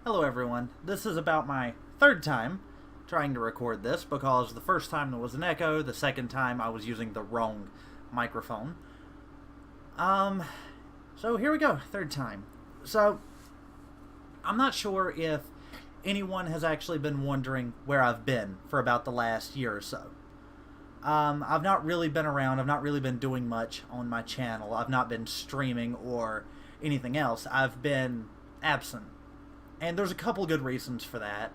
Hello everyone, this is about my third time trying to record this because the first time there was an echo, the second time I was using the wrong microphone. Um, so here we go, third time. So, I'm not sure if anyone has actually been wondering where I've been for about the last year or so. I've not really been around, I've not really been doing much on my channel, I've not been streaming or anything else. I've been absent. And there's a couple good reasons for that.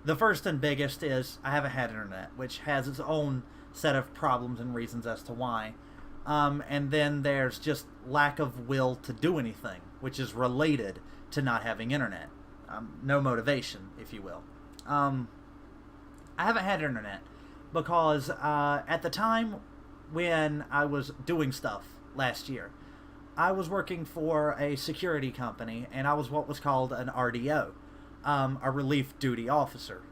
The first and biggest is I haven't had internet, which has its own set of problems and reasons as to why. And then there's just lack of will to do anything, which is related to not having internet. No motivation, if you will. I haven't had internet because at the time when I was doing stuff last year, I was working for a security company, and I was what was called an RDO, a relief duty officer.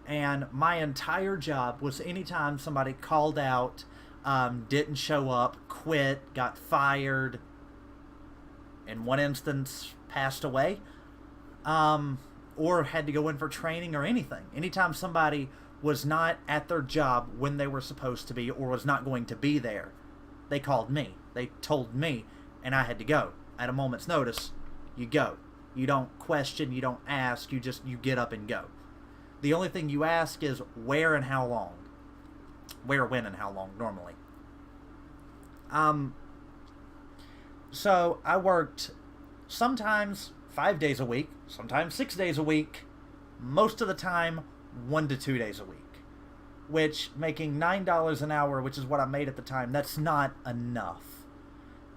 And my entire job was anytime somebody called out, didn't show up, quit, got fired, in one instance passed away, or had to go in for training or anything. Anytime somebody was not at their job when they were supposed to be or was not going to be there, they called me. They told me, and I had to go. At a moment's notice, you go. You don't question, you don't ask, you get up and go. The only thing you ask is where and how long. Where, when, and how long, normally. So I worked sometimes 5 days a week, sometimes 6 days a week, most of the time 1 to 2 days a week. Which, making $9 an hour, which is what I made at the time, that's not enough.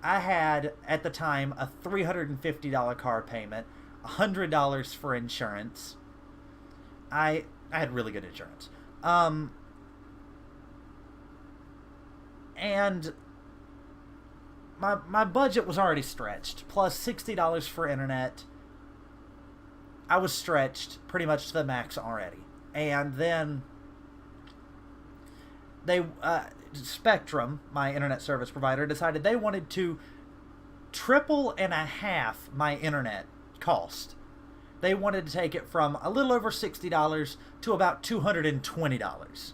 I had, at the time, a $350 car payment, $100 for insurance. I had really good insurance. And my budget was already stretched, plus $60 for internet. I was stretched pretty much to the max already. And then they Spectrum, my internet service provider, decided they wanted to triple and a half my internet cost. They wanted to take it from a little over $60 to about $220.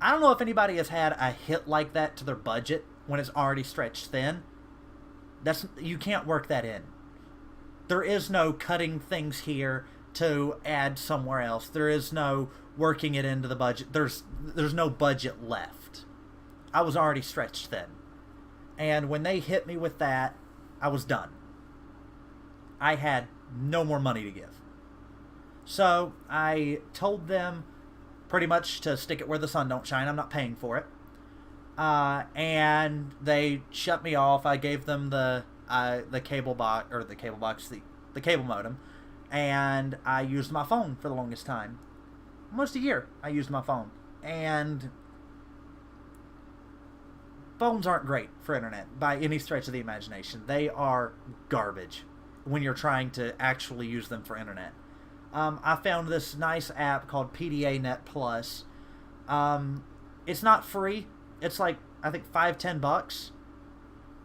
I don't know if anybody has had a hit like that to their budget when it's already stretched thin. You can't work that in. There is no cutting things here to add somewhere else. There is no working it into the budget. There's no budget left. I was already stretched thin. And when they hit me with that, I was done. I had no more money to give. So I told them pretty much to stick it where the sun don't shine. I'm not paying for it. And they shut me off. I gave them the cable box, or the cable box, the cable modem, and I used my phone for the longest time. Almost a year I used my phone. And phones aren't great for internet by any stretch of the imagination. They are garbage when you're trying to actually use them for internet. I found this nice app called PDA Net Plus. It's not free. It's like, I think, $5-10,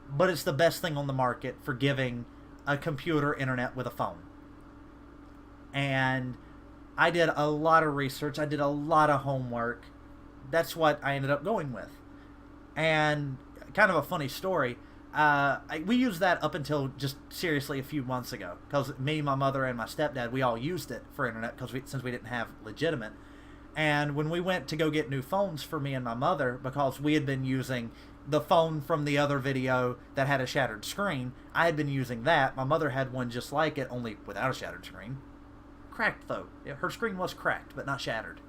but it's the best thing on the market for giving a computer internet with a phone. And I did a lot of research. I did a lot of homework. That's what I ended up going with. And kind of a funny story. We used that up until just seriously a few months ago. Because me, my mother, and my stepdad, we all used it for internet since we didn't have legitimate. And when we went to go get new phones for me and my mother, because we had been using the phone from the other video that had a shattered screen, I had been using that. My mother had one just like it, only without a shattered screen. Cracked, though. Her screen was cracked, but not shattered.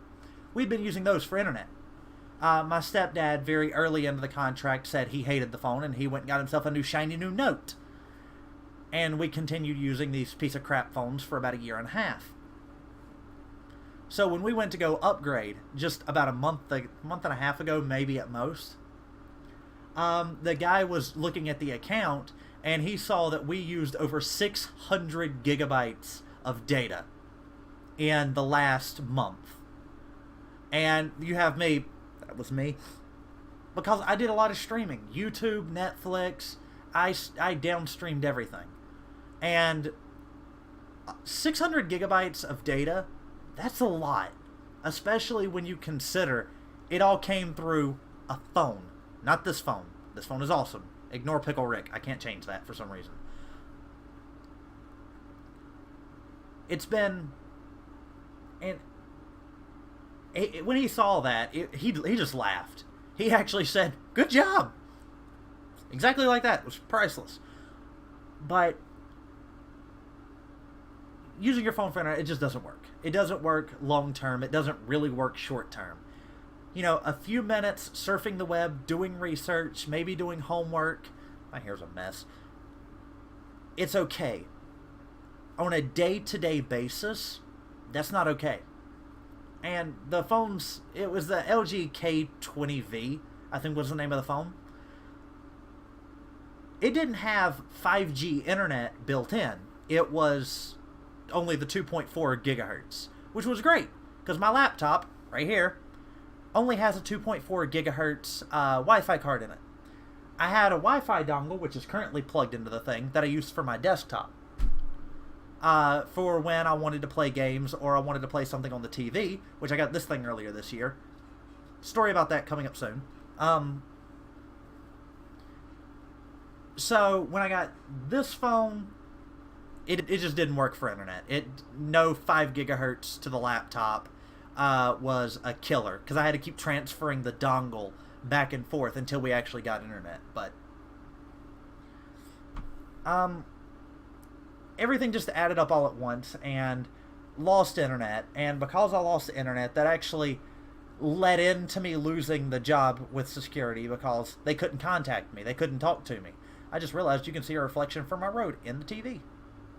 We'd been using those for internet. My stepdad, very early into the contract, said he hated the phone, and he went and got himself a new shiny new Note. And we continued using these piece of crap phones for about a year and a half. So when we went to go upgrade, just about a month and a half ago, maybe at most, the guy was looking at the account, and he saw that we used over 600 gigabytes of data in the last month. And you have me, that was me, because I did a lot of streaming. YouTube, Netflix, I downstreamed everything. And 600 gigabytes of data, that's a lot. Especially when you consider it all came through a phone. Not this phone. This phone is awesome. Ignore Pickle Rick. I can't change that for some reason. It's been... And when he saw that, he just laughed. He actually said, "Good job." Exactly like that. It was priceless. But using your phone for internet, it just doesn't work. It doesn't work long term. It doesn't really work short term. You know, a few minutes surfing the web, doing research, maybe doing homework. My hair's a mess. It's okay. On a day-to-day basis, that's not okay. And the phones, it was the LG K20V, I think was the name of the phone. It didn't have 5G internet built in. It was only the 2.4 gigahertz, which was great, because my laptop, right here, only has a 2.4 gigahertz Wi-Fi card in it. I had a Wi-Fi dongle, which is currently plugged into the thing, that I used for my desktop. For when I wanted to play games or I wanted to play something on the TV, which I got this thing earlier this year. Story about that coming up soon. So when I got this phone, it just didn't work for internet. No 5 gigahertz to the laptop was a killer, because I had to keep transferring the dongle back and forth until we actually got internet. But everything just added up all at once, and lost internet. And because I lost the internet, that actually led into me losing the job with security, because they couldn't contact me. They couldn't talk to me. I just realized you can see a reflection from my road in the TV.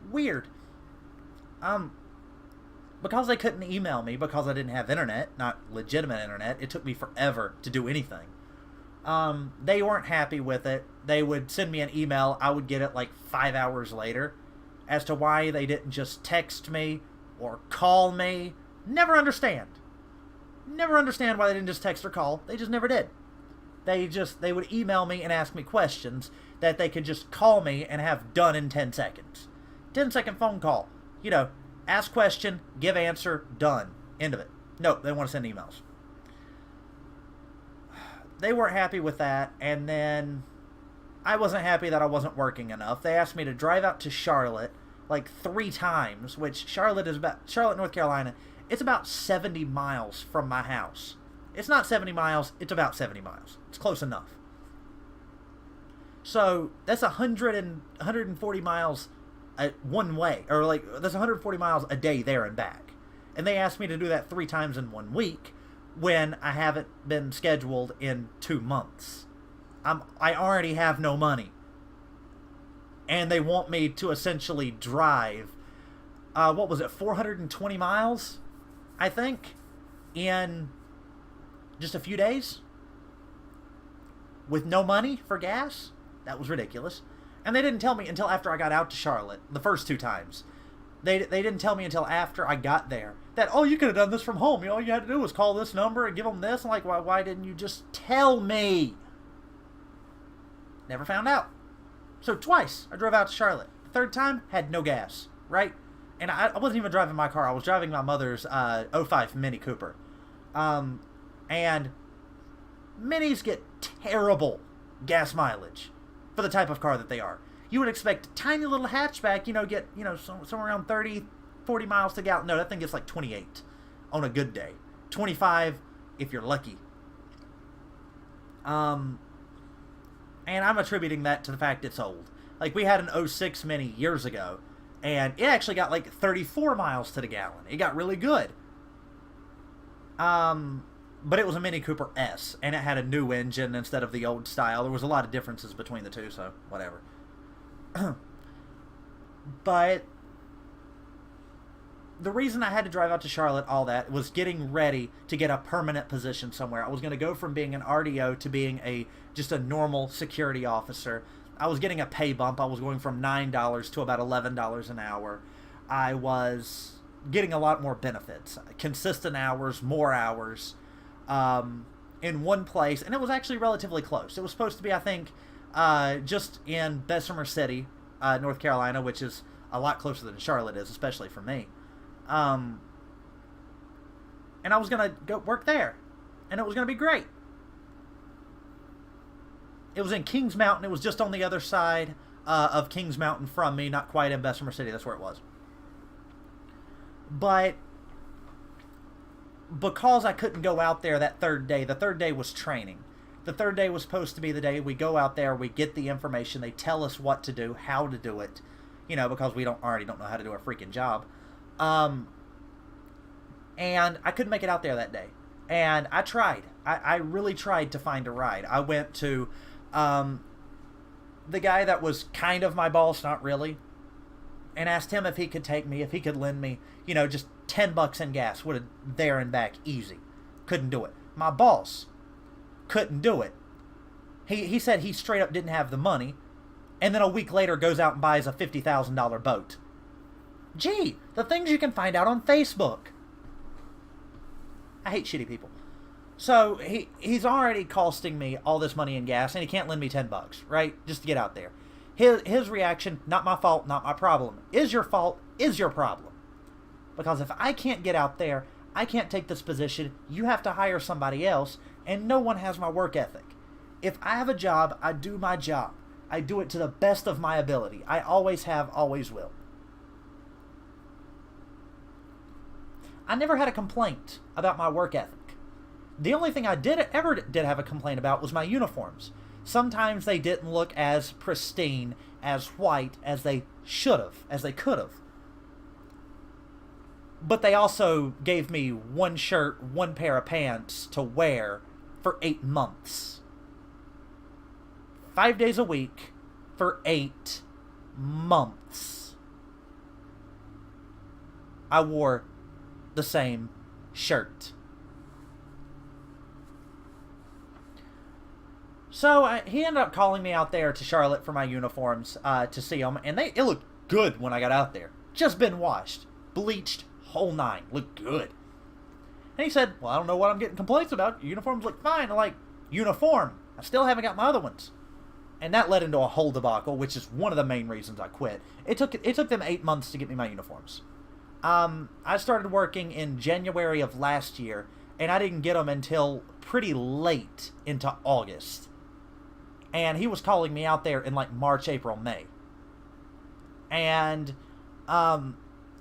Weird. Because they couldn't email me because I didn't have internet, not legitimate internet, it took me forever to do anything. They weren't happy with it. They would send me an email. I would get it like 5 hours later. As to why they didn't just text me or call me, never understand. Never understand why they didn't just text or call. They just never did. They would email me and ask me questions that they could just call me and have done in 10 seconds. 10-second phone call. You know, ask question, give answer, done. End of it. No, they want to send emails. They weren't happy with that, and then I wasn't happy that I wasn't working enough. They asked me to drive out to Charlotte like 3 times, which Charlotte, North Carolina, it's about 70 miles from my house. It's not 70 miles, it's about 70 miles. It's close enough. So that's 140 miles one way, or like that's 140 miles a day there and back. And they asked me to do that 3 times in 1 week when I haven't been scheduled in 2 months. I already have no money. And they want me to essentially drive, 420 miles, I think, in just a few days? With no money for gas? That was ridiculous. And they didn't tell me until after I got out to Charlotte, the first 2 times. They didn't tell me until after I got there that, oh, you could have done this from home. All you had to do was call this number and give them this. I'm like, why didn't you just tell me? Never found out. So twice I drove out to Charlotte. The 3rd time, had no gas, right? And I wasn't even driving my car. I was driving my mother's 05 Mini Cooper. And Minis get terrible gas mileage for the type of car that they are. You would expect a tiny little hatchback, get, somewhere around 30, 40 miles to the gallon. No, that thing gets like 28 on a good day. 25 if you're lucky. And I'm attributing that to the fact it's old. Like, we had an 06 Mini years ago, and it actually got like 34 miles to the gallon. It got really good. But it was a Mini Cooper S, and it had a new engine instead of the old style. There was a lot of differences between the two, so whatever. But the reason I had to drive out to Charlotte, all that, was getting ready to get a permanent position somewhere. I was going to go from being an RDO to being just a normal security officer. I was getting a pay bump. I was going from $9 to about $11 an hour. I was getting a lot more benefits. Consistent hours, more hours, in one place. And it was actually relatively close. It was supposed to be, I think, just in Bessemer City, North Carolina, which is a lot closer than Charlotte is, especially for me. And I was going to go work there. And it was going to be great. It was in Kings Mountain. It was just on the other side of Kings Mountain from me, not quite in Bessemer City. That's where it was. But because I couldn't go out there that third day, the third day was training. The third day was supposed to be the day we go out there, we get the information, they tell us what to do, how to do it, you know, because we already don't know how to do our freaking job. And I couldn't make it out there that day. And I tried. I really tried to find a ride. I went to the guy that was kind of my boss, not really, and asked him if he could take me, if he could lend me, you know, just $10 in gas, would have there and back easy. Couldn't do it. My boss couldn't do it. He said he straight up didn't have the money, and then a week later goes out and buys a $50,000 boat. Gee, the things you can find out on Facebook. I hate shitty people. So he's already costing me all this money in gas, and he can't lend me $10, right? Just to get out there. His reaction, not my fault, not my problem. Is your fault, is your problem. Because if I can't get out there, I can't take this position, you have to hire somebody else, and no one has my work ethic. If I have a job, I do my job. I do it to the best of my ability. I always have, always will. I never had a complaint about my work ethic. The only thing I ever did have a complaint about was my uniforms. Sometimes they didn't look as pristine, as white as they should have, as they could have. But they also gave me one shirt, one pair of pants to wear for 8 months. 5 days a week for 8 months. I wore the same shirt. So he ended up calling me out there to Charlotte for my uniforms to see them, and it looked good when I got out there. Just been washed, bleached, whole nine, looked good. And he said, well, I don't know what I'm getting complaints about. Your uniforms look fine. I'm like, uniform. I still haven't got my other ones. And that led into a whole debacle, which is one of the main reasons I quit. It took them 8 months to get me my uniforms. I started working in January of last year, and I didn't get them until pretty late into August. And he was calling me out there in like March, April, May. And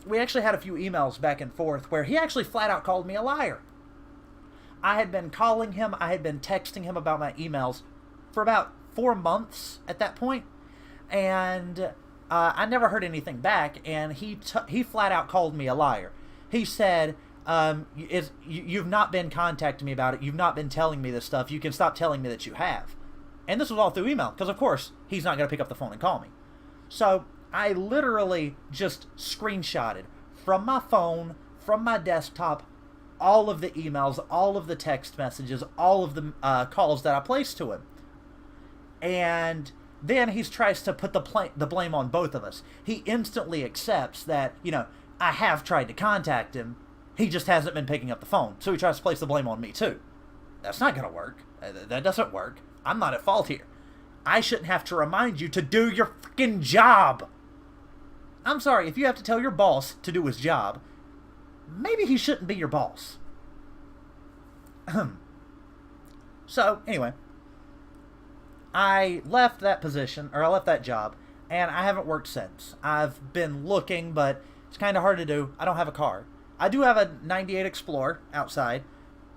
we actually had a few emails back and forth where he actually flat out called me a liar. I had been calling him, I had been texting him about my emails for about 4 months at that point. And I never heard anything back, and he flat out called me a liar. He said, you've not been contacting me about it, you've not been telling me this stuff, you can stop telling me that you have. And this was all through email, because of course, he's not going to pick up the phone and call me. So, I literally just screenshotted from my phone, from my desktop, all of the emails, all of the text messages, all of the calls that I placed to him. And then he tries to put the blame on both of us. He instantly accepts that, I have tried to contact him, he just hasn't been picking up the phone. So he tries to place the blame on me too. That's not going to work. That doesn't work. I'm not at fault here. I shouldn't have to remind you to do your freaking job. I'm sorry, if you have to tell your boss to do his job, maybe he shouldn't be your boss. So, anyway, I left that position, or I left that job, and I haven't worked since. I've been looking, but it's kind of hard to do. I don't have a car. I do have a 98 Explorer outside.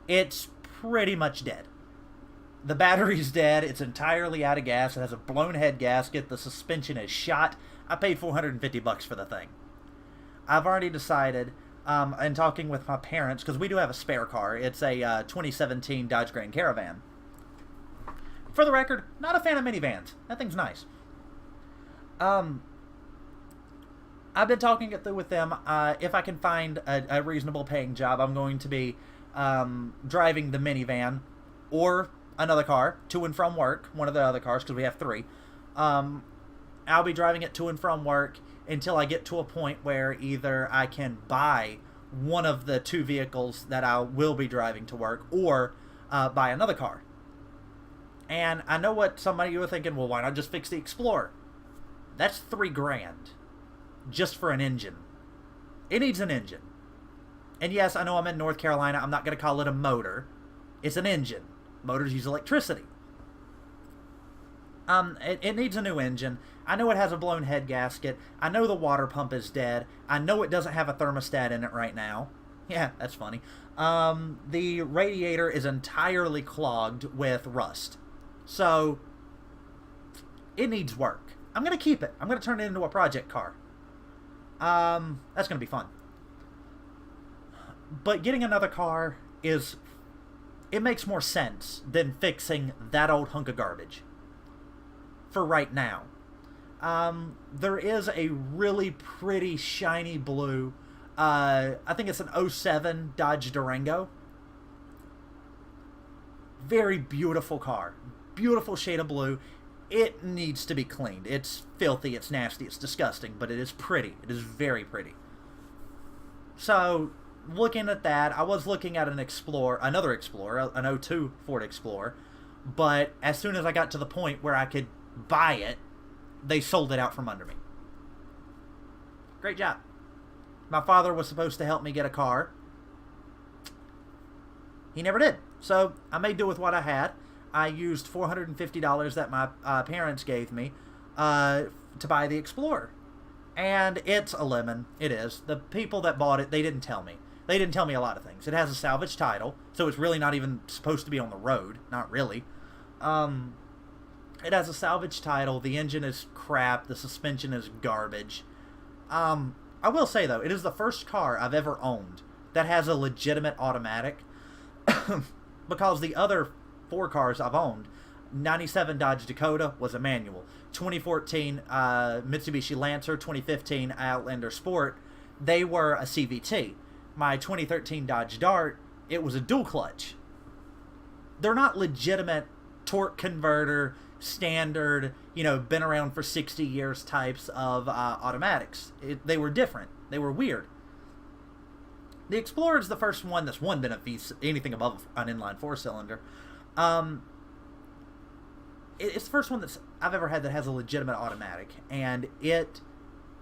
It's pretty much dead. The battery's dead. It's entirely out of gas. It has a blown head gasket. The suspension is shot. I paid $450 for the thing. I've already decided, in talking with my parents, because we do have a spare car. It's a 2017 Dodge Grand Caravan. For the record, not a fan of minivans. That thing's nice. I've been talking it through with them. If I can find a reasonable paying job, I'm going to be driving the minivan or another car to and from work, one of the other cars, because we have 3. I'll be driving it to and from work until I get to a point where either I can buy one of the 2 vehicles that I will be driving to work, or buy another car. And I know what some of you are thinking, well, why not just fix the Explorer? That's $3,000. just for an engine. It needs an engine. And yes, I know I'm in North Carolina. I'm not going to call it a motor. It's an engine. Motors use electricity. It needs a new engine. I know it has a blown head gasket. I know the water pump is dead. I know it doesn't have a thermostat in it right now. Yeah, that's funny. The radiator is entirely clogged with rust. So, it needs work. I'm going to keep it. I'm going to turn it into a project car. That's going to be fun. But getting another car it makes more sense than fixing that old hunk of garbage. For right now. There is a really pretty shiny blue, I think it's an '07 Dodge Durango. Very beautiful car. Beautiful shade of blue. It needs to be cleaned. It's filthy, it's nasty, it's disgusting, but it is pretty. It is very pretty. So, looking at that, I was looking at another Explorer, an '02 Ford Explorer, but as soon as I got to the point where I could buy it, they sold it out from under me. Great job. My father was supposed to help me get a car. He never did. So I made do with what I had. I used $450 that my parents gave me to buy the Explorer. And it's a lemon. It is. The people that bought it, they didn't tell me. They didn't tell me a lot of things. It has a salvage title, so it's really not even supposed to be on the road. Not really. It has a salvage title. The engine is crap. The suspension is garbage. I will say, though, it is the first car I've ever owned that has a legitimate automatic. Because the other 4 cars I've owned, 97 Dodge Dakota was a manual. 2014 Mitsubishi Lancer, 2015 Outlander Sport, they were a CVT. My 2013 Dodge Dart, it was a dual clutch. They're not legitimate torque converter, standard, been around for 60 years types of automatics. They were different. They were weird. The Explorer is the first one that's been anything above an inline 4-cylinder. It's the first one I've ever had that has a legitimate automatic, and it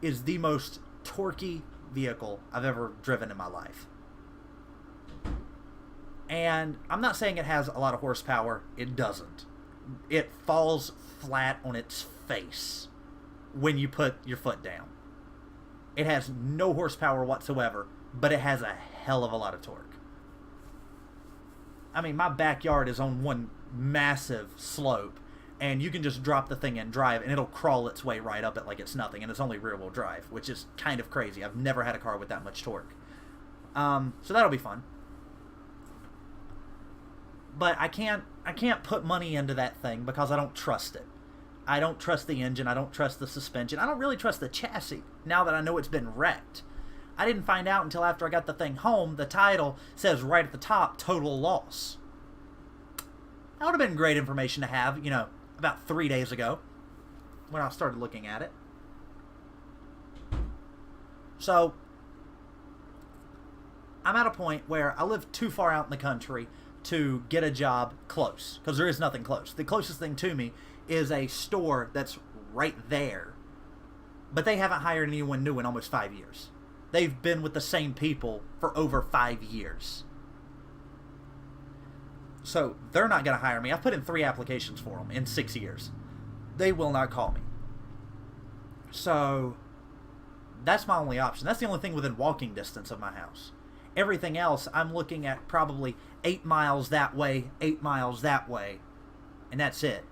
is the most torquey vehicle I've ever driven in my life. And I'm not saying it has a lot of horsepower. It doesn't. It falls flat on its face when you put your foot down. It has no horsepower whatsoever, but it has a hell of a lot of torque. I mean, my backyard is on one massive slope, and you can just drop the thing and drive, and it'll crawl its way right up it like it's nothing, and it's only rear-wheel drive, which is kind of crazy. I've never had a car with that much torque. So that'll be fun. But I can't put money into that thing because I don't trust it. I don't trust the engine. I don't trust the suspension. I don't really trust the chassis now that I know it's been wrecked. I didn't find out until after I got the thing home. The title says right at the top, total loss. That would have been great information to have, about 3 days ago when I started looking at it. So, I'm at a point where I live too far out in the country to get a job close, because there is nothing close. The closest thing to me is a store that's right there, but they haven't hired anyone new in almost 5 years. They've been with the same people for over 5 years. So they're not going to hire me. I've put in 3 applications for them in 6 years. They will not call me. So that's my only option. That's the only thing within walking distance of my house. Everything else, I'm looking at probably 8 miles that way, 8 miles that way, and that's it.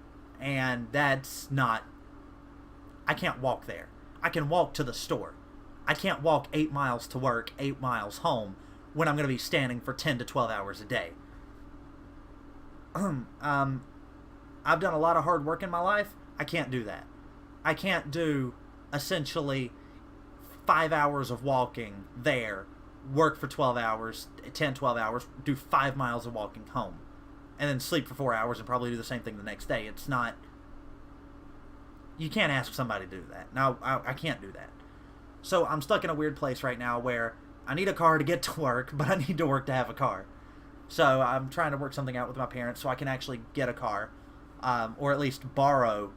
And that's not... I can't walk there. I can walk to the store. I can't walk 8 miles to work, 8 miles home, when I'm going to be standing for 10 to 12 hours a day. I've done a lot of hard work in my life. I can't do that. I can't do, essentially, 5 hours of walking there, work for 12 hours, 10, 12 hours, do 5 miles of walking home, and then sleep for 4 hours and probably do the same thing the next day. It's not... You can't ask somebody to do that. No, I can't do that. So I'm stuck in a weird place right now where I need a car to get to work, but I need to work to have a car. So I'm trying to work something out with my parents so I can actually get a car, or at least borrow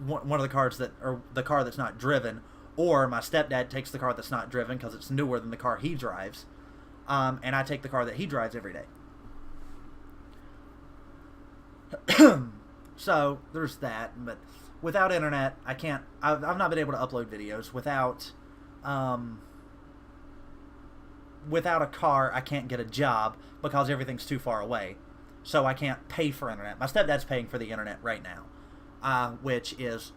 one of the cars or the car that's not driven, Or my stepdad takes the car that's not driven because it's newer than the car he drives, and I take the car that he drives every day. So there's that, but without internet, I can't. I've not been able to upload videos without. Without a car, I can't get a job because everything's too far away. So I can't pay for internet. My stepdad's paying for the internet right now, which is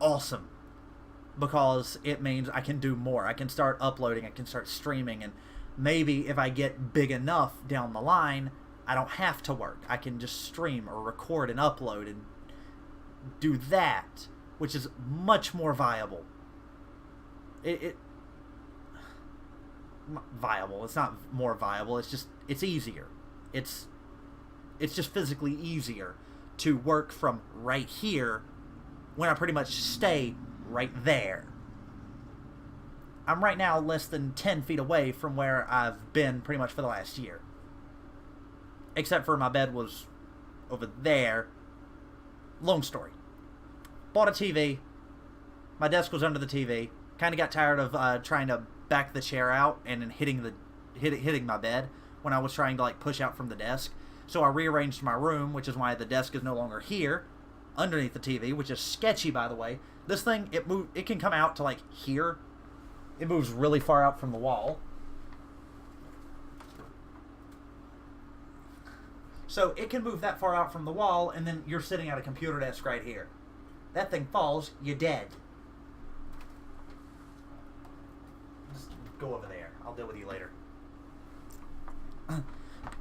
awesome because it means I can do more. I can start uploading, I can start streaming, and maybe if I get big enough down the line, I don't have to work. I can just stream or record and upload and do that, which is much more viable. Viable. It's not more viable. It's just, it's easier. It's just physically easier to work from right here when I pretty much stay right there. I'm right now less than 10 feet away from where I've been pretty much for the last year. Except for my bed was over there. Long story. Bought a TV. My desk was under the TV. Kind of got tired of trying to back the chair out and then hitting my bed when I was trying to like push out from the desk. So I rearranged my room, which is why the desk is no longer here, underneath the TV, which is sketchy, by the way. This thing, it can come out to like here. It moves really far out from the wall. So it can move that far out from the wall, and then you're sitting at a computer desk right here. That thing falls, you're dead. Just go over there. I'll deal with you later.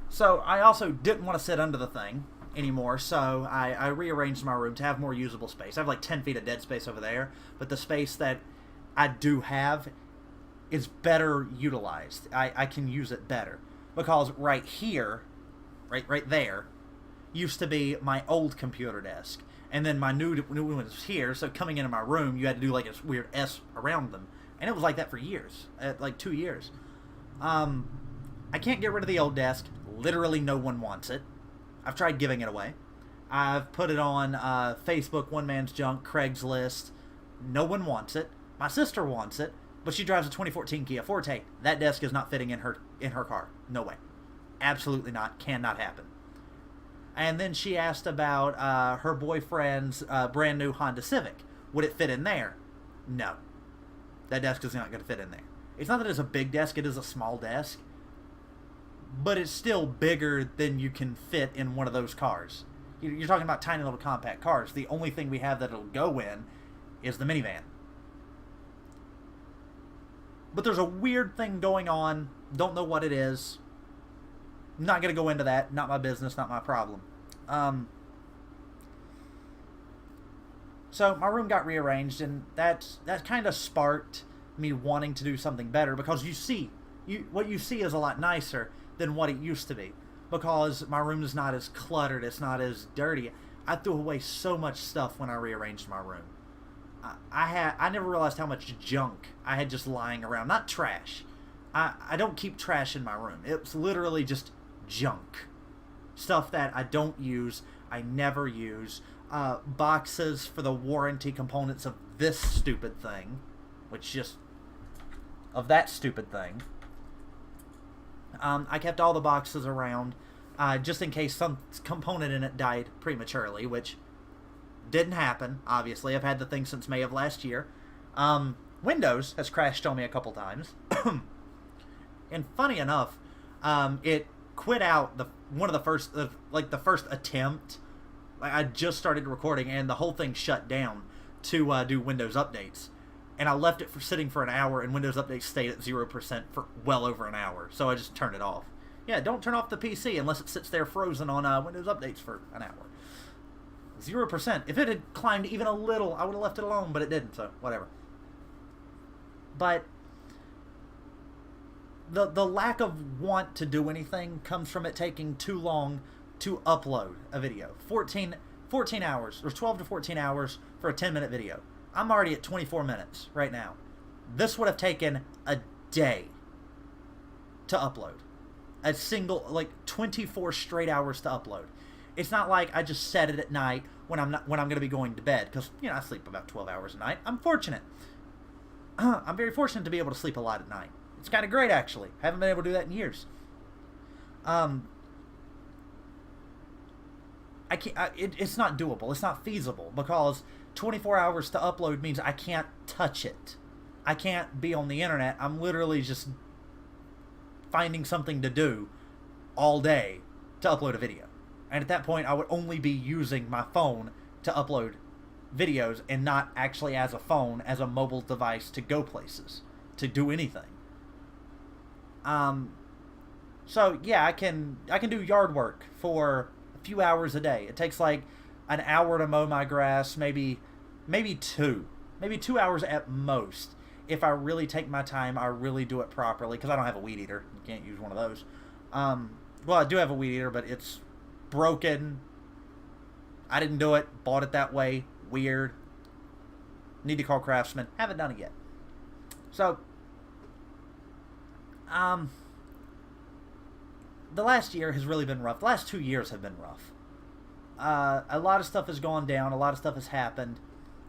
So I also didn't want to sit under the thing anymore, so I rearranged my room to have more usable space. I have like 10 feet of dead space over there, but the space that I do have is better utilized. I can use it better. Because right here, right there, used to be my old computer desk. And then my new one was here, so coming into my room, you had to do like this weird S around them. And it was like that for years, like 2 years. I can't get rid of the old desk. Literally no one wants it. I've tried giving it away. I've put it on Facebook, One Man's Junk, Craigslist. No one wants it. My sister wants it, but she drives a 2014 Kia Forte. That desk is not fitting in her car. No way. Absolutely not. Cannot happen. And then she asked about her boyfriend's brand new Honda Civic. Would it fit in there? No. That desk is not going to fit in there. It's not that it's a big desk, it is a small desk. But it's still bigger than you can fit in one of those cars. You're talking about tiny little compact cars. The only thing we have that it'll go in is the minivan. But there's a weird thing going on. Don't know what it is. Not going to go into that. Not my business, not my problem. So my room got rearranged, and that kind of sparked me wanting to do something better, because what you see is a lot nicer than what it used to be, because my room is not as cluttered, it's not as dirty. I threw away so much stuff when I rearranged my room. I never realized how much junk I had just lying around. Not trash. I don't keep trash in my room. It's literally just junk. Stuff that I don't use, I never use. Boxes for the warranty components of this stupid thing, of that stupid thing. I kept all the boxes around, just in case some component in it died prematurely, which didn't happen, obviously. I've had the thing since May of last year. Windows has crashed on me a couple times. And funny enough, it quit out the first attempt. I just started recording, and the whole thing shut down to do Windows updates. And I left it sitting for an hour, and Windows Update stayed at 0% for well over an hour. So I just turned it off. Yeah, don't turn off the PC unless it sits there frozen on Windows Updates for an hour. 0%. If it had climbed even a little, I would have left it alone, but it didn't, so whatever. But the lack of want to do anything comes from it taking too long to upload a video. 14 hours, or 12 to 14 hours for a 10-minute video. I'm already at 24 minutes right now. This would have taken a day to upload. A single, 24 straight hours to upload. It's not like I just set it at night when I'm going to be going to bed, because I sleep about 12 hours a night. I'm fortunate. I'm very fortunate to be able to sleep a lot at night. It's kind of great, actually. Haven't been able to do that in years. It's not doable. It's not feasible because 24 hours to upload means I can't touch it. I can't be on the internet. I'm literally just finding something to do all day to upload a video. And at that point, I would only be using my phone to upload videos and not actually as a phone, as a mobile device to go places, to do anything. So yeah, I can do yard work for a few hours a day. It takes like an hour to mow my grass, maybe 2 hours at most. If I really take my time, I really do it properly, because I don't have a weed eater. You can't use one of those. Well, I do have a weed eater, but it's broken. I didn't do it. Bought it that way. Weird. Need to call Craftsman. Haven't done it yet. So, the last year has really been rough. The last 2 years have been rough. A lot of stuff has gone down. A lot of stuff has happened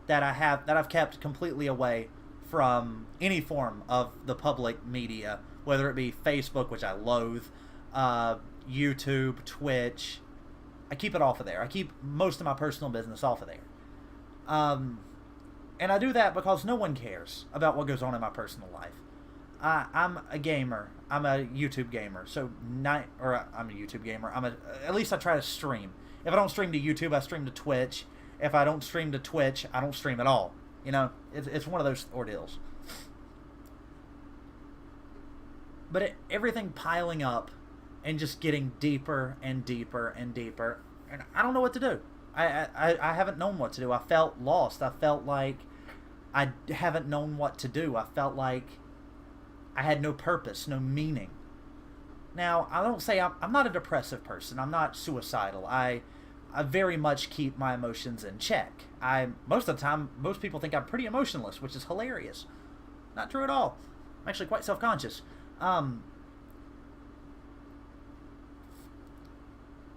that I've kept completely away from any form of the public media, whether it be Facebook, which I loathe, YouTube, Twitch. I keep it off of there. I keep most of my personal business off of there. And I do that because no one cares about what goes on in my personal life. I'm a gamer. I'm a YouTube gamer. I'm a YouTube gamer. At least I try to stream. If I don't stream to YouTube, I stream to Twitch. If I don't stream to Twitch, I don't stream at all. You know, it's one of those ordeals. But everything piling up and just getting deeper and deeper and deeper, and I don't know what to do. I haven't known what to do. I felt lost. I felt like I haven't known what to do. I felt like I had no purpose, no meaning. Now, I don't say I'm not a depressive person. I'm not suicidal. I very much keep my emotions in check. Most of the time, most people think I'm pretty emotionless, which is hilarious. Not true at all. I'm actually quite self-conscious.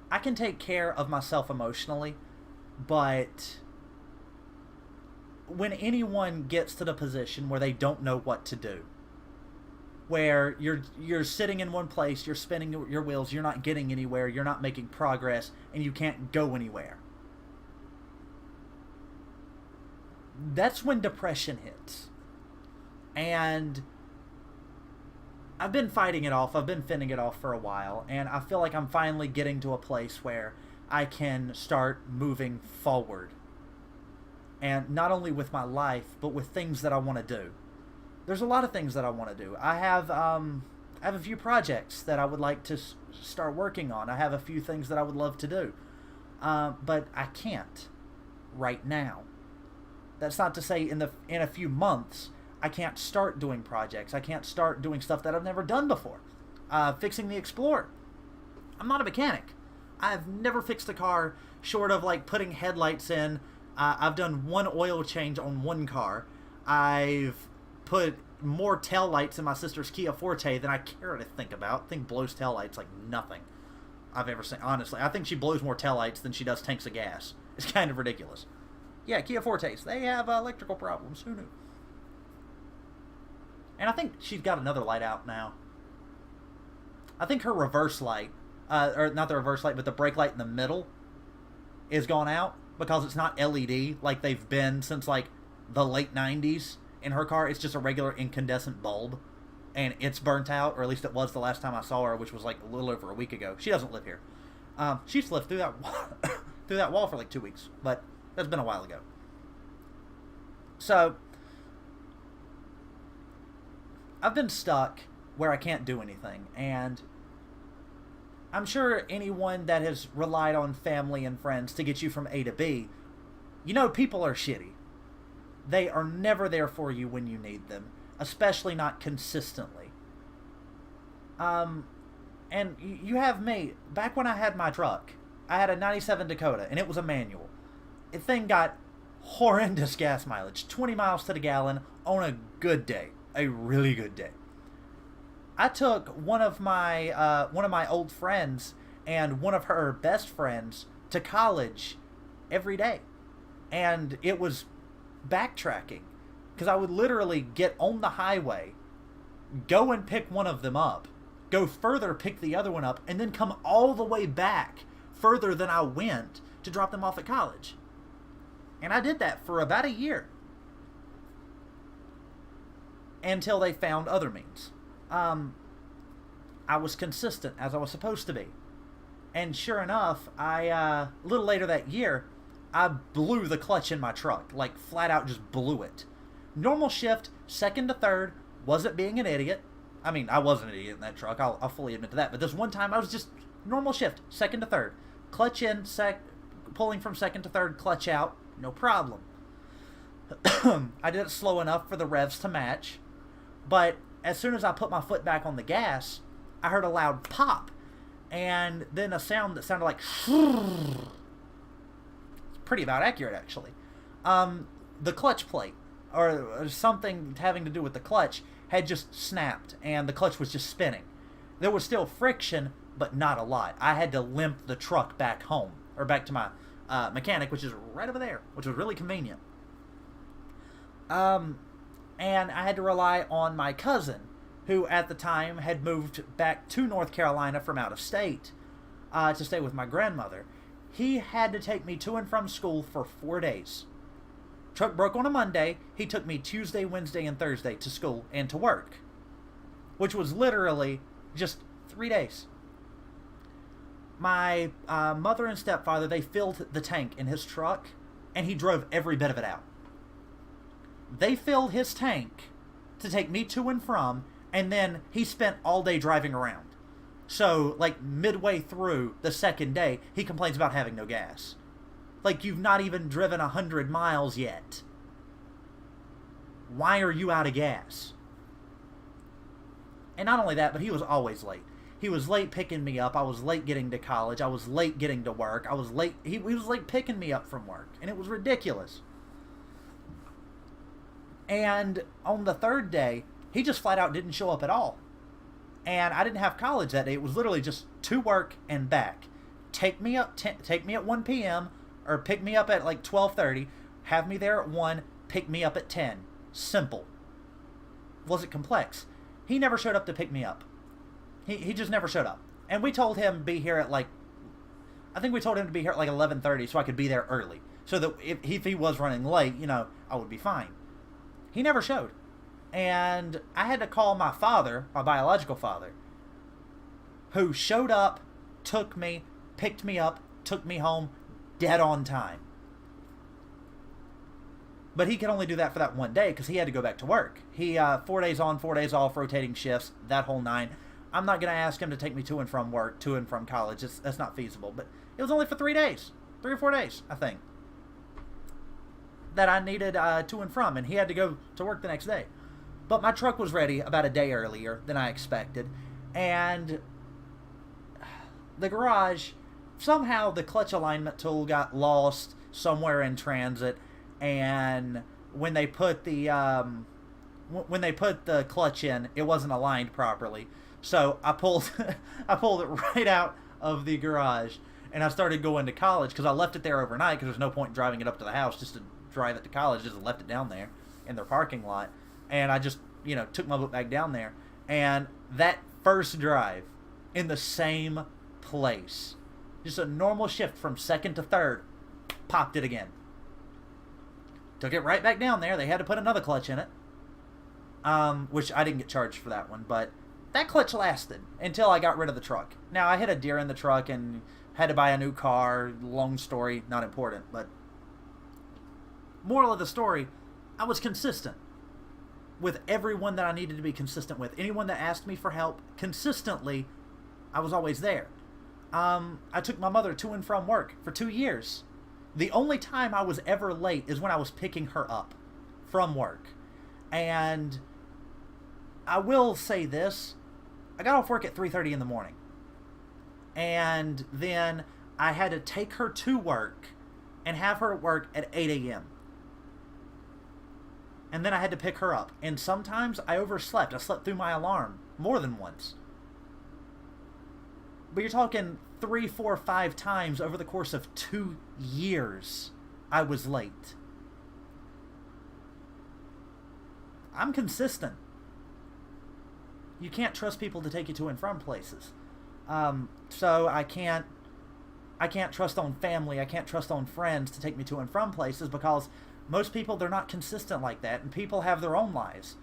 I can take care of myself emotionally, but when anyone gets to the position where they don't know what to do, where you're sitting in one place, you're spinning your wheels, you're not getting anywhere, you're not making progress, and you can't go anywhere, that's when depression hits. And I've been fighting it off. I've been fending it off for a while, and I feel like I'm finally getting to a place where I can start moving forward. And not only with my life, but with things that I want to do. There's a lot of things that I want to do. I have a few projects that I would like to start working on. I have a few things that I would love to do. But I can't right now. That's not to say in a few months I can't start doing projects. I can't start doing stuff that I've never done before. Fixing the Explorer. I'm not a mechanic. I've never fixed a car short of like putting headlights in. I've done one oil change on one car. I've put more tail lights in my sister's Kia Forte than I care to think about. Thing blows tail lights like nothing I've ever seen. Honestly, I think she blows more tail lights than she does tanks of gas. It's kind of ridiculous. Yeah, Kia Fortes. They have electrical problems. Who knew? And I think she's got another light out now. I think her reverse light, or not the reverse light, but the brake light in the middle is gone out because it's not LED like they've been since like the late 90s. In her car, it's just a regular incandescent bulb, and it's burnt out, or at least it was the last time I saw her, which was like a little over a week ago. She doesn't live here. She used to live through that through that wall for like 2 weeks, but that's been a while ago. So I've been stuck where I can't do anything, and I'm sure anyone that has relied on family and friends to get you from A to B, you know people are shitty. They are never there for you when you need them, especially not consistently. And you have me. Back when I had my truck, I had a 97 Dakota, and it was a manual. The thing got horrendous gas mileage, 20 miles to the gallon on a good day. A really good day. I took one of my old friends and one of her best friends to college every day, and it was backtracking Because I would literally get on the highway, go and pick one of them up, go further, pick the other one up, and then come all the way back further than I went to drop them off at college. And I did that for about a year. Until they found other means. I was consistent as I was supposed to be. And sure enough, a little later that year, I blew the clutch in my truck. Like, flat out just blew it. Normal shift, second to third, wasn't being an idiot. I mean, I was an idiot in that truck, I'll fully admit to that. But this one time, I was just normal shift, second to third. Clutch in, pulling from second to third, clutch out, no problem. I did it slow enough for the revs to match. But as soon as I put my foot back on the gas, I heard a loud pop. And then a sound that sounded like... It's pretty about accurate, actually. The clutch plate, or something having to do with the clutch, had just snapped, and the clutch was just spinning. There was still friction, but not a lot. I had to limp the truck back home, or back to my mechanic, which is right over there, which was really convenient. And I had to rely on my cousin, who at the time had moved back to North Carolina from out of state to stay with my grandmother. He had to take me to and from school for 4 days. Truck broke on a Monday. He took me Tuesday, Wednesday, and Thursday to school and to work, which was literally just 3 days. My mother and stepfather, they filled the tank in his truck, and he drove every bit of it out. They filled his tank to take me to and from, and then he spent all day driving around. So, like, midway through the second day, he complains about having no gas. Like, you've not even driven 100 miles yet. Why are you out of gas? And not only that, but he was always late. He was late picking me up. I was late getting to college. I was late getting to work. I was late. He was late picking me up from work. And it was ridiculous. And on the third day, he just flat out didn't show up at all. And I didn't have college that day. It was literally just to work and back. Take me at 1 p.m. or pick me up at like 12:30. Have me there at 1. Pick me up at 10. Simple. Wasn't complex. He never showed up to pick me up. He just never showed up. And we told him to be here at like... I think we told him to be here at like 11:30 so I could be there early. So that if he was running late, I would be fine. He never showed. And I had to call my father, my biological father, who showed up, took me, picked me up, took me home, dead on time. But he could only do that for that one day because he had to go back to work. He, 4 days on, 4 days off, rotating shifts, that whole nine. I'm not going to ask him to take me to and from work, to and from college. That's not feasible. But it was only for 3 days. 3 or 4 days, I think, that I needed to and from. And he had to go to work the next day. But my truck was ready about a day earlier than I expected. And the garage, somehow the clutch alignment tool got lost somewhere in transit. And when they put the clutch in, it wasn't aligned properly. So I pulled it right out of the garage, and I started going to college because I left it there overnight because there's no point in driving it up to the house just to drive it to college. Just left it down there in their parking lot, and I just took my book bag down there. And that first drive in the same place, just a normal shift from second to third, popped it again. Took it right back down there. They had to put another clutch in it, which I didn't get charged for that one, but that clutch lasted until I got rid of the truck. Now, I hit a deer in the truck and had to buy a new car. Long story, not important, but moral of the story, I was consistent with everyone that I needed to be consistent with. Anyone that asked me for help, consistently, I was always there. I took my mother to and from work for 2 years. The only time I was ever late is when I was picking her up from work. And I will say this, I got off work at 3:30 in the morning. And then I had to take her to work and have her at work at 8 a.m. And then I had to pick her up. And sometimes I overslept. I slept through my alarm more than once. But you're talking 3, 4, 5 times over the course of 2 years I was late. I'm consistent. You can't trust people to take you to and from places. So I can't trust on family. I can't trust on friends to take me to and from places because most people, they're not consistent like that, and people have their own lives.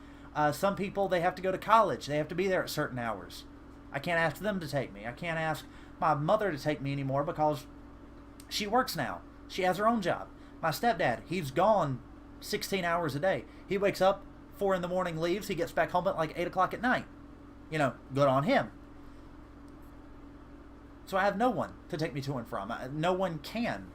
Some people, they have to go to college. They have to be there at certain hours. I can't ask them to take me. I can't ask my mother to take me anymore because she works now. She has her own job. My stepdad, he's gone 16 hours a day. He wakes up 4 in the morning, leaves. He gets back home at like 8 o'clock at night. Good on him. So I have no one to take me to and from. No one can.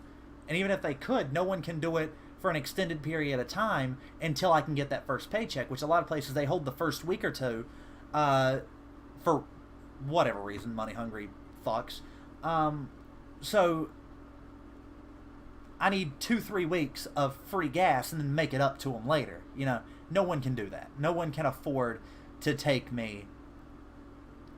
And even if they could, no one can do it for an extended period of time until I can get that first paycheck, which a lot of places, they hold the first week or two for whatever reason, money-hungry fucks. So I need 2-3 weeks of free gas and then make it up to them later. No one can do that. No one can afford to take me,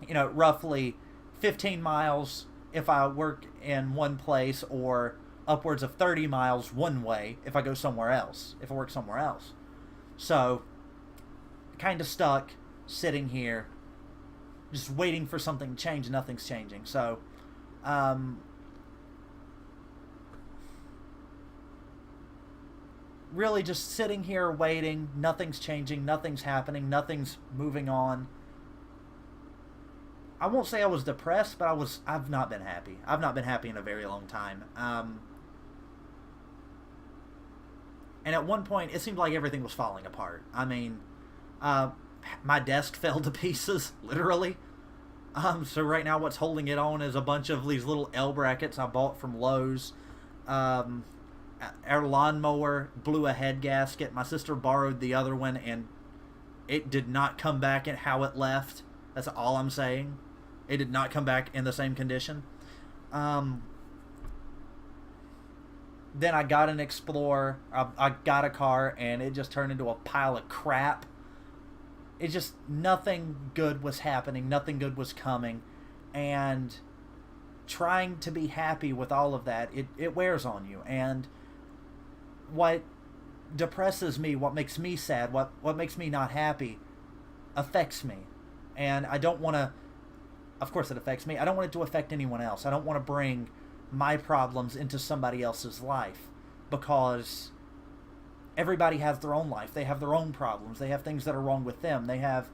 roughly 15 miles if I work in one place, or upwards of 30 miles one way if I go somewhere else, if I work somewhere else. So, kind of stuck, sitting here, just waiting for something to change, and nothing's changing. So, really just sitting here waiting, nothing's changing, nothing's happening, nothing's moving on. I won't say I was depressed, but I've not been happy. I've not been happy in a very long time. And at one point, it seemed like everything was falling apart. I mean, my desk fell to pieces, literally. So right now what's holding it on is a bunch of these little L brackets I bought from Lowe's. Our lawnmower blew a head gasket. My sister borrowed the other one, and it did not come back in how it left. That's all I'm saying. It did not come back in the same condition. Then I got an Explorer. I got a car, and it just turned into a pile of crap. It just, nothing good was happening. Nothing good was coming. And trying to be happy with all of that, it wears on you. And what depresses me, what makes me sad, what makes me not happy, affects me. And I don't want to, of course it affects me, I don't want it to affect anyone else. I don't want to bring my problems into somebody else's life, because everybody has their own life. They have their own problems. They have things that are wrong with them. They have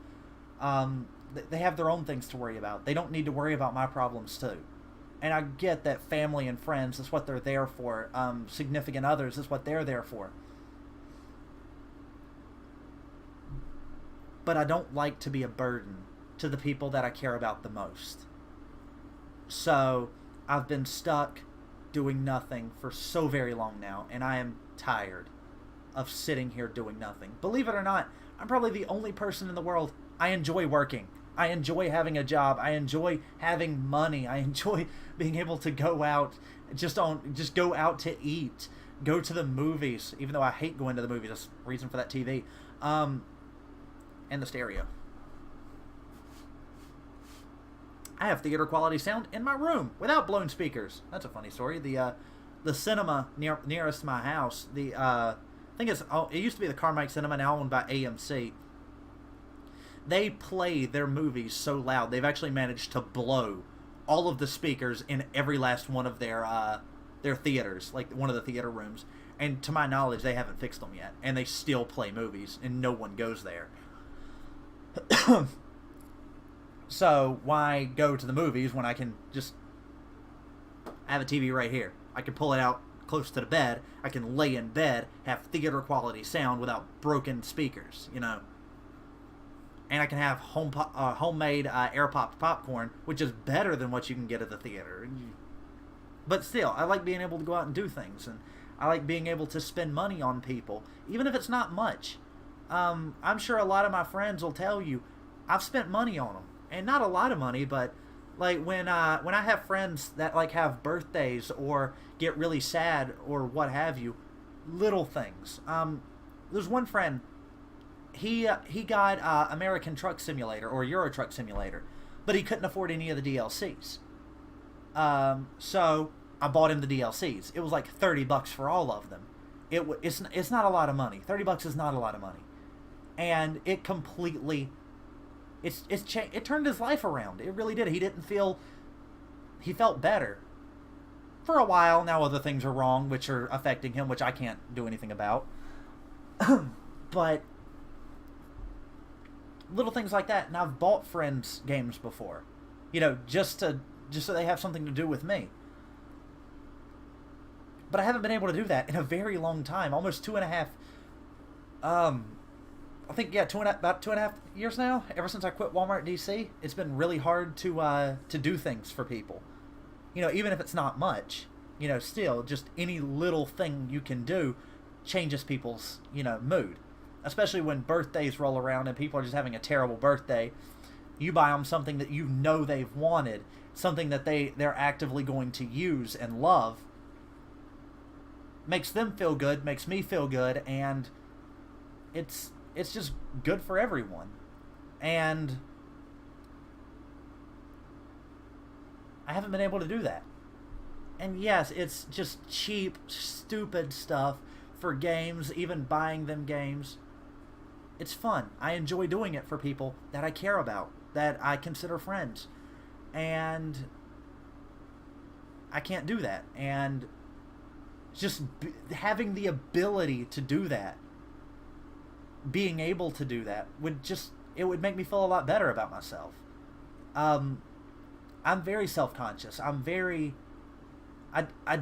their own things to worry about. They don't need to worry about my problems too. And I get that family and friends, that's what they're there for. Significant others, that's what they're there for. But I don't like to be a burden to the people that I care about the most. So I've been stuck doing nothing for so very long now, and I am tired of sitting here doing nothing. Believe it or not, I'm probably the only person in the world. I enjoy working. I enjoy having a job. I enjoy having money. I enjoy being able to go out, just go out to eat, go to the movies, even though I hate going to the movies. That's the reason for that TV. And the stereo. I have theater quality sound in my room without blown speakers. That's a funny story. The cinema nearest my house, I think it used to be the Carmike Cinema, now owned by AMC. They play their movies so loud, they've actually managed to blow all of the speakers in every last one of their theaters, like one of the theater rooms. And to my knowledge, they haven't fixed them yet. And they still play movies, and no one goes there. So why go to the movies when I can just have a TV right here? I can pull it out close to the bed. I can lay in bed, have theater quality sound without broken speakers, And I can have homemade air popped popcorn, which is better than what you can get at the theater. But still, I like being able to go out and do things, and I like being able to spend money on people, even if it's not much. I'm sure a lot of my friends will tell you I've spent money on them, and not a lot of money, but like when I have friends that like have birthdays or get really sad or what have you, little things. There's one friend. He got American Truck Simulator or Euro Truck Simulator, but he couldn't afford any of the DLCs. So I bought him the DLCs. It was like $30 for all of them. It's not a lot of money. $30 is not a lot of money. And it completely, it turned his life around. It really did. He felt better. For a while, now other things are wrong, which are affecting him, which I can't do anything about. But little things like that, and I've bought friends games before, just so they have something to do with me. But I haven't been able to do that in a very long time, almost 2.5. I think about 2.5 years now. Ever since I quit Walmart DC, it's been really hard to do things for people. Even if it's not much, still just any little thing you can do changes people's mood. Especially when birthdays roll around and people are just having a terrible birthday. You buy them something that they've wanted, something that they're actively going to use and love. Makes them feel good, makes me feel good, and it's just good for everyone. And I haven't been able to do that. And yes, it's just cheap, stupid stuff for games, even buying them games. It's fun. I enjoy doing it for people that I care about, that I consider friends. And I can't do that. And just having the ability to do that, being able to do that, it would make me feel a lot better about myself. I'm very self-conscious. I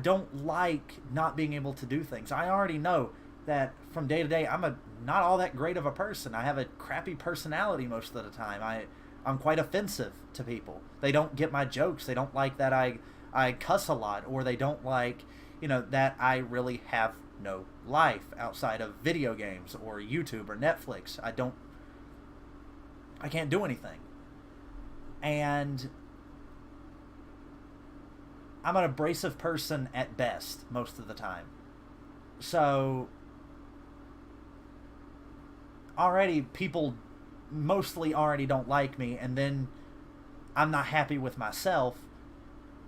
don't like not being able to do things. I already know that from day to day, I'm not all that great of a person. I have a crappy personality most of the time. I'm quite offensive to people. They don't get my jokes. They don't like that I cuss a lot, or they don't like, that I really have no life outside of video games or YouTube or Netflix. I can't do anything. And I'm an abrasive person at best most of the time. So already people mostly already don't like me, and then I'm not happy with myself.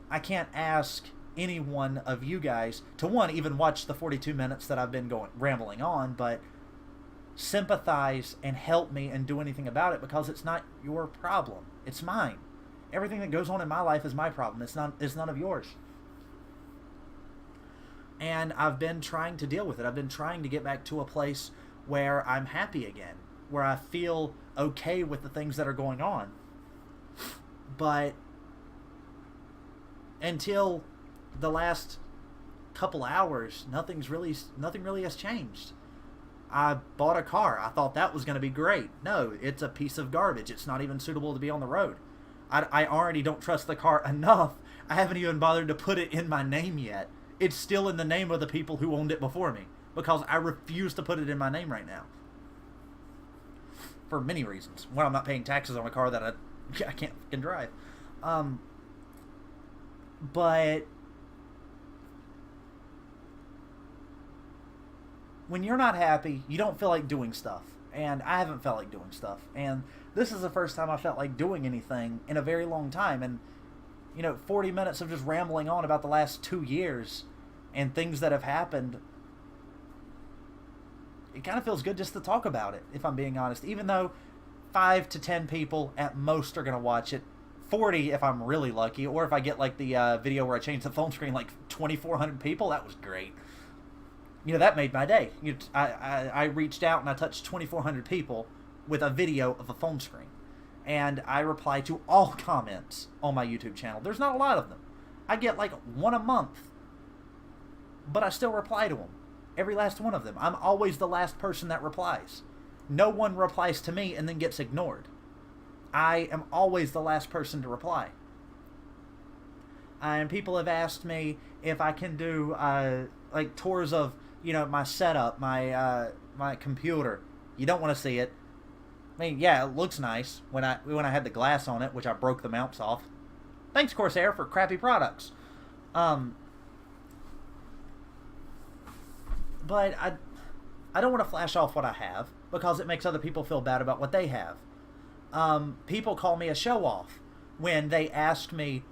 I can't ask any one of you guys to, one, even watch the 42 minutes that I've been rambling on, but sympathize and help me and do anything about it, because it's not your problem. It's mine. Everything that goes on in my life is my problem. It's none of yours. And I've been trying to deal with it. I've been trying to get back to a place where I'm happy again, where I feel okay with the things that are going on. But until the last couple hours, nothing really has changed. I bought a car. I thought that was going to be great. No, it's a piece of garbage. It's not even suitable to be on the road. I already don't trust the car enough. I haven't even bothered to put it in my name yet. It's still in the name of the people who owned it before me, because I refuse to put it in my name right now. For many reasons. One, I'm not paying taxes on a car that I can't fucking drive. But when you're not happy, you don't feel like doing stuff. And I haven't felt like doing stuff. And this is the first time I felt like doing anything in a very long time. And 40 minutes of just rambling on about the last 2 years and things that have happened, it kind of feels good just to talk about it, if I'm being honest. Even though 5 to 10 people at most are going to watch it, 40 if I'm really lucky, or if I get like the video where I changed the phone screen, like 2,400 people, that was great. That made my day. I reached out and I touched 2,400 people with a video of a phone screen. And I reply to all comments on my YouTube channel. There's not a lot of them. I get like one a month. But I still reply to them. Every last one of them. I'm always the last person that replies. No one replies to me and then gets ignored. I am always the last person to reply. And people have asked me if I can do like tours of my setup, my computer. You don't want to see it. I mean, yeah, it looks nice when I had the glass on it, which I broke the mounts off. Thanks, Corsair, for crappy products. But I don't want to flash off what I have, because it makes other people feel bad about what they have. People call me a show-off when they ask me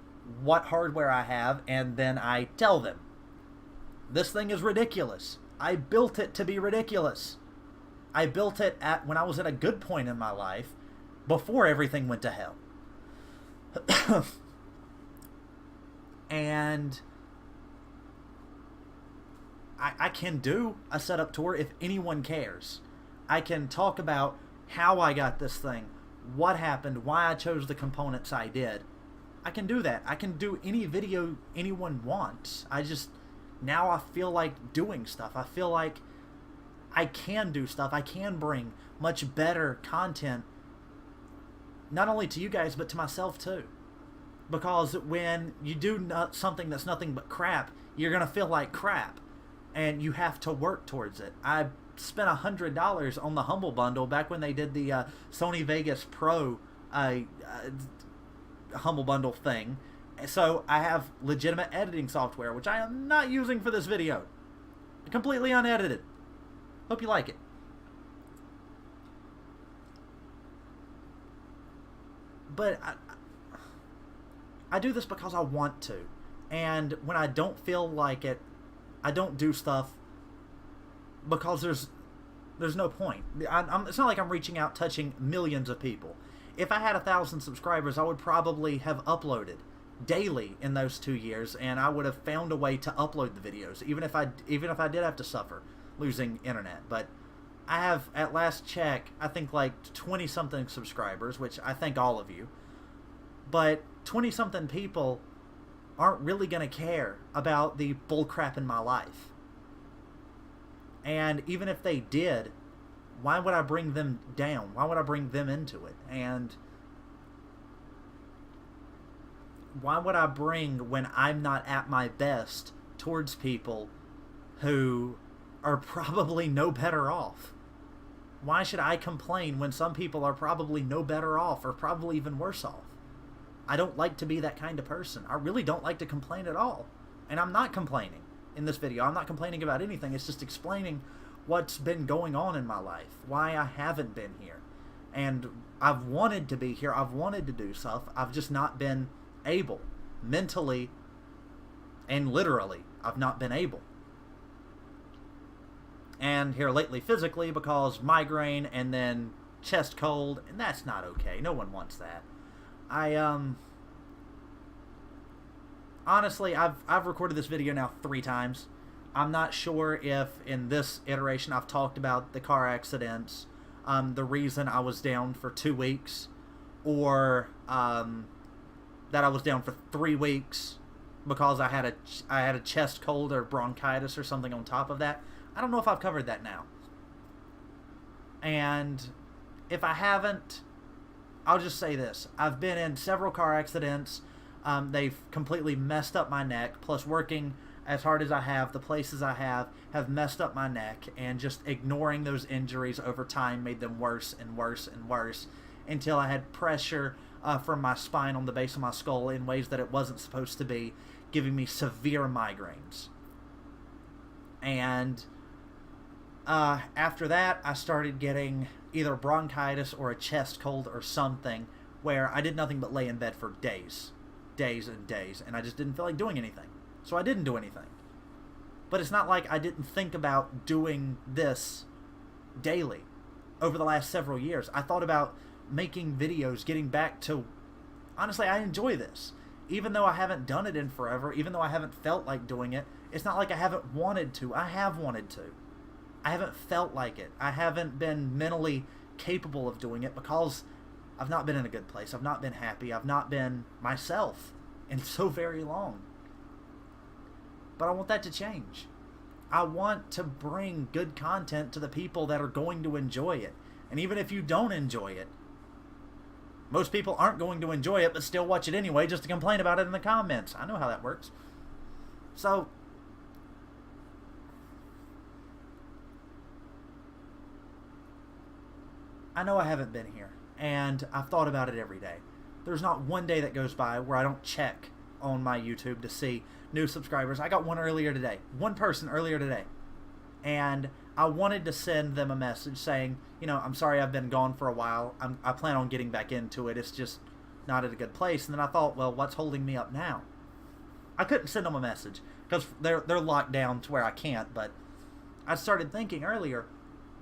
what hardware I have, and then I tell them. This thing is ridiculous. I built it to be ridiculous. I built it when I was at a good point in my life, before everything went to hell. And I can do a setup tour if anyone cares. I can talk about how I got this thing, what happened, why I chose the components I did. I can do that. I can do any video anyone wants. Now I feel like doing stuff. I feel like I can do stuff. I can bring much better content, not only to you guys, but to myself too. Because when you do something that's nothing but crap, you're going to feel like crap. And you have to work towards it. I spent $100 on the Humble Bundle back when they did the Sony Vegas Pro Humble Bundle thing. So I have legitimate editing software, which I am not using for this video. Completely unedited. Hope you like it. But I do this because I want to. And when I don't feel like it, I don't do stuff because there's no point. It's not like I'm reaching out touching millions of people. If I had 1,000 subscribers, I would probably have uploaded daily in those 2 years, and I would have found a way to upload the videos, even if I did have to suffer losing internet. But I have, at last check, I think like 20-something subscribers, which I thank all of you. But 20-something people aren't really going to care about the bullcrap in my life. And even if they did, why would I bring them down? Why would I bring them into it? And why would I bring when I'm not at my best towards people who are probably no better off? Why should I complain when some people are probably no better off or probably even worse off? I don't like to be that kind of person. I really don't like to complain at all. And I'm not complaining in this video. I'm not complaining about anything. It's just explaining what's been going on in my life, why I haven't been here. And I've wanted to be here. I've wanted to do stuff. I've just not been able. Mentally and literally, I've not been able. And here lately physically, because migraine and then chest cold, and that's not okay. No one wants that. Honestly, I've recorded this video now 3 times. I'm not sure if in this iteration I've talked about the car accidents, the reason I was down for 2 weeks, or that I was down for 3 weeks because I had a chest cold or bronchitis or something on top of that. I don't know if I've covered that now. And if I haven't, I'll just say this. I've been in several car accidents. They've completely messed up my neck. Plus, working as hard as I have, the places I have messed up my neck. And just ignoring those injuries over time made them worse and worse and worse until I had pressure from my spine on the base of my skull in ways that it wasn't supposed to be, giving me severe migraines. And after that, I started getting either bronchitis or a chest cold or something, where I did nothing but lay in bed for days and days, and I just didn't feel like doing anything. So I didn't do anything. But it's not like I didn't think about doing this daily over the last several years. I thought about making videos, getting back to... Honestly, I enjoy this. Even though I haven't done it in forever, even though I haven't felt like doing it, it's not like I haven't wanted to. I have wanted to. I haven't felt like it. I haven't been mentally capable of doing it because I've not been in a good place. I've not been happy. I've not been myself in so very long. But I want that to change. I want to bring good content to the people that are going to enjoy it. And even if you don't enjoy it, most people aren't going to enjoy it but still watch it anyway just to complain about it in the comments. I know how that works. So I know I haven't been here, and I've thought about it every day. There's not one day that goes by where I don't check on my YouTube to see new subscribers. I got one earlier today. One person earlier today. And I wanted to send them a message saying, you know, I'm sorry I've been gone for a while. I plan on getting back into it. It's just not at a good place. And then I thought, well, what's holding me up now? I couldn't send them a message because they're locked down to where I can't. But I started thinking earlier,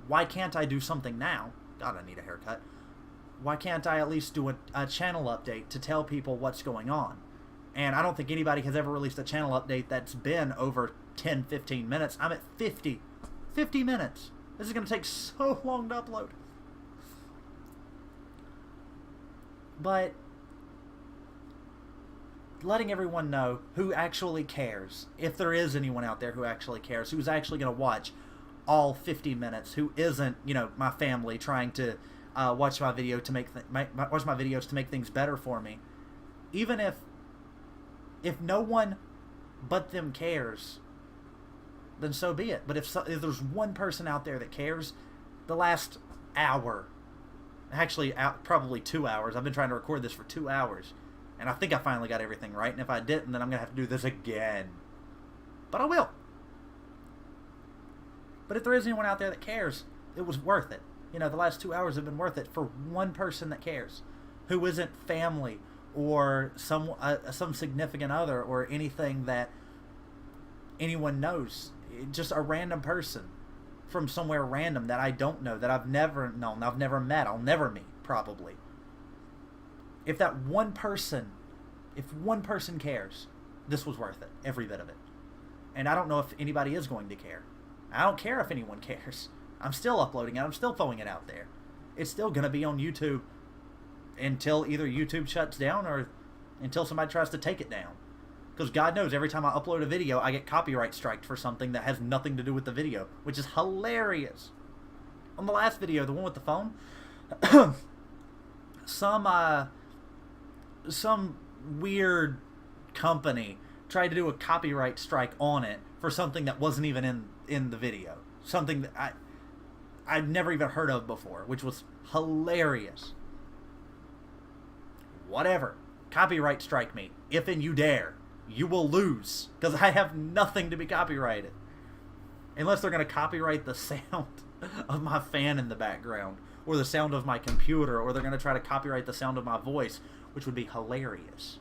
why can't I do something now? God, I need a haircut. Why can't I at least do a channel update to tell people what's going on? And I don't think anybody has ever released a channel update that's been over 10, 15 minutes. I'm at 50 minutes. This is going to take so long to upload. But letting everyone know who actually cares, if there is anyone out there who actually cares, who's actually going to watch all 50 minutes, who isn't, you know, my family trying to watch my video to watch my videos to make things better for me. Even if no one but them cares, then so be it. But if there's one person out there that cares, the last hour, actually probably 2 hours, I've been trying to record this for 2 hours, and I think I finally got everything right, and if I didn't, then I'm going to have to do this again. But I will. But if there is anyone out there that cares, it was worth it. You know, the last 2 hours have been worth it for one person that cares, who isn't family or some significant other or anything that anyone knows. Just a random person from somewhere random that I don't know, that I've never known, I've never met, I'll never meet, probably. If that one person, if one person cares, this was worth it, every bit of it. And I don't know if anybody is going to care. I don't care if anyone cares. I'm still uploading it, I'm still throwing it out there. It's still going to be on YouTube until either YouTube shuts down or until somebody tries to take it down. Because God knows, every time I upload a video, I get copyright striked for something that has nothing to do with the video, which is hilarious. On the last video, the one with the phone, some weird company tried to do a copyright strike on it for something that wasn't even in the video. Something that I'd never even heard of before, which was hilarious. Whatever. Copyright strike me, if and you dare. You will lose, because I have nothing to be copyrighted. Unless they're going to copyright the sound of my fan in the background, or the sound of my computer, or they're going to try to copyright the sound of my voice, which would be hilarious.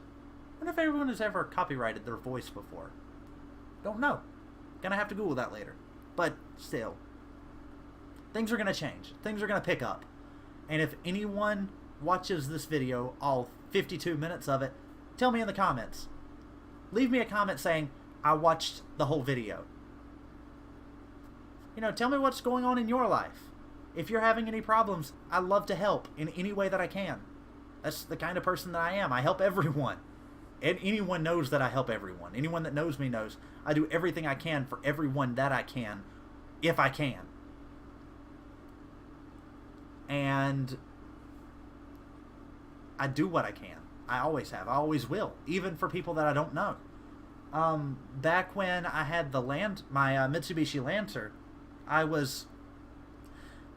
I wonder if everyone has ever copyrighted their voice before. Don't know. Gonna have to Google that later. But still, things are going to change. Things are going to pick up. And if anyone watches this video, all 52 minutes of it, tell me in the comments. Leave me a comment saying, I watched the whole video. You know, tell me what's going on in your life. If you're having any problems, I love to help in any way that I can. That's the kind of person that I am. I help everyone. And anyone knows that I help everyone. Anyone that knows me knows I do everything I can for everyone that I can, if I can. And I do what I can. I always have. I always will. Even for people that I don't know. Back when I had my Mitsubishi Lancer, I was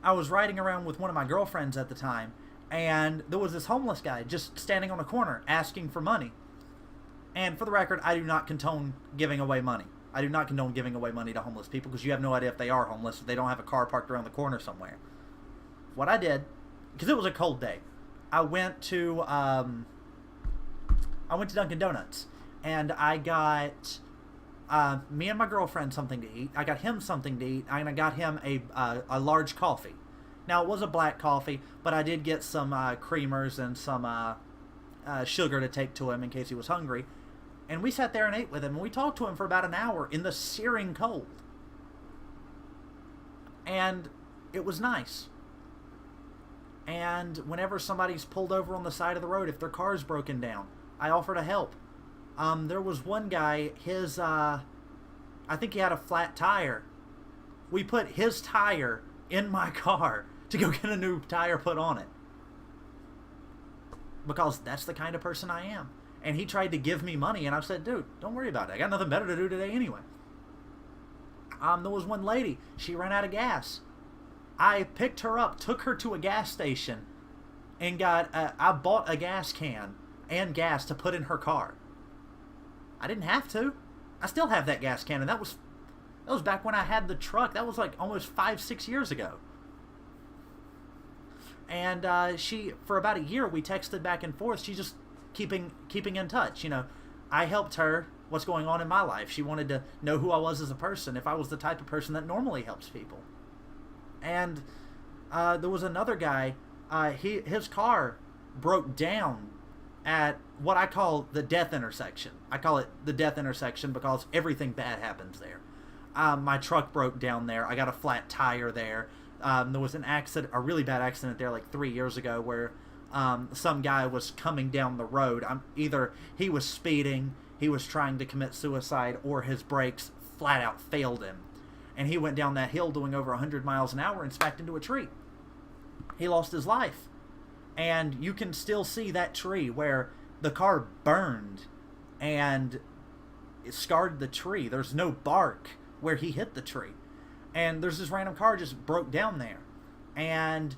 riding around with one of my girlfriends at the time, and there was this homeless guy just standing on a corner asking for money. And for the record, I do not condone giving away money. I do not condone giving away money to homeless people, because you have no idea if they are homeless, if they don't have a car parked around the corner somewhere. What I did, because it was a cold day, I went to Dunkin' Donuts, and I got me and my girlfriend something to eat. I got him something to eat, and I got him a large coffee. Now, it was a black coffee, but I did get some creamers and some sugar to take to him in case he was hungry. And we sat there and ate with him, and we talked to him for about an hour in the searing cold. And it was nice. And whenever somebody's pulled over on the side of the road, if their car's broken down, I offer to help. There was one guy, I think he had a flat tire. We put his tire in my car to go get a new tire put on it. Because that's the kind of person I am. And he tried to give me money, and I said, dude, don't worry about it. I got nothing better to do today anyway. There was one lady, she ran out of gas. I picked her up, took her to a gas station, and I bought a gas can and gas to put in her car. I didn't have to. I still have that gas can, and that was back when I had the truck. That was like almost 5-6 years ago. And for about a year, we texted back and forth. She's just keeping in touch. You know, I helped her what's going on in my life. She wanted to know who I was as a person, if I was the type of person that normally helps people. And there was another guy. His car broke down at what I call the death intersection. I call it the death intersection because everything bad happens there. My truck broke down there. I got a flat tire there. There was an accident, a really bad accident there like 3 years ago where some guy was coming down the road. Either he was speeding, he was trying to commit suicide, or his brakes flat out failed him. And he went down that hill doing over 100 miles an hour and smacked into a tree. He lost his life. And you can still see that tree where the car burned and it scarred the tree. There's no bark where he hit the tree. And there's this random car just broke down there. And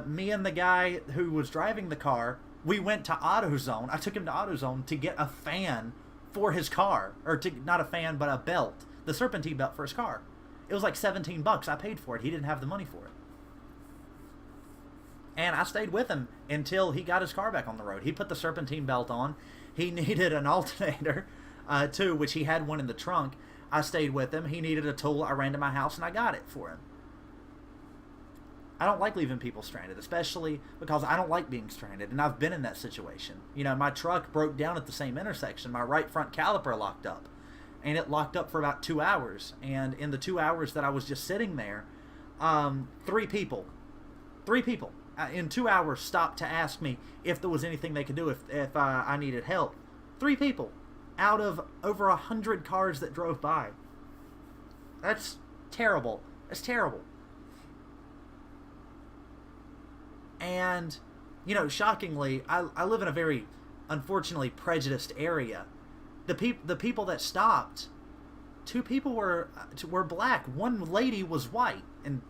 me and the guy who was driving the car, we went to AutoZone. I took him to AutoZone to get a fan for his car. Not a fan, but a belt. The serpentine belt for his car. It was like $17. I paid for it. He didn't have the money for it. And I stayed with him until he got his car back on the road. He put the serpentine belt on. He needed an alternator, too, which he had one in the trunk. I stayed with him. He needed a tool. I ran to my house and I got it for him. I don't like leaving people stranded, especially because I don't like being stranded, and I've been in that situation. You know, my truck broke down at the same intersection. My right front caliper locked up, and it locked up for about 2 hours. And in the 2 hours that I was just sitting there, three people in 2 hours stopped to ask me if there was anything they could do if I needed help. 3 people out of over 100 cars that drove by. That's terrible. That's terrible. And, you know, shockingly, I live in a very, unfortunately, prejudiced area. The people that stopped, 2 people were black. 1 lady was white. And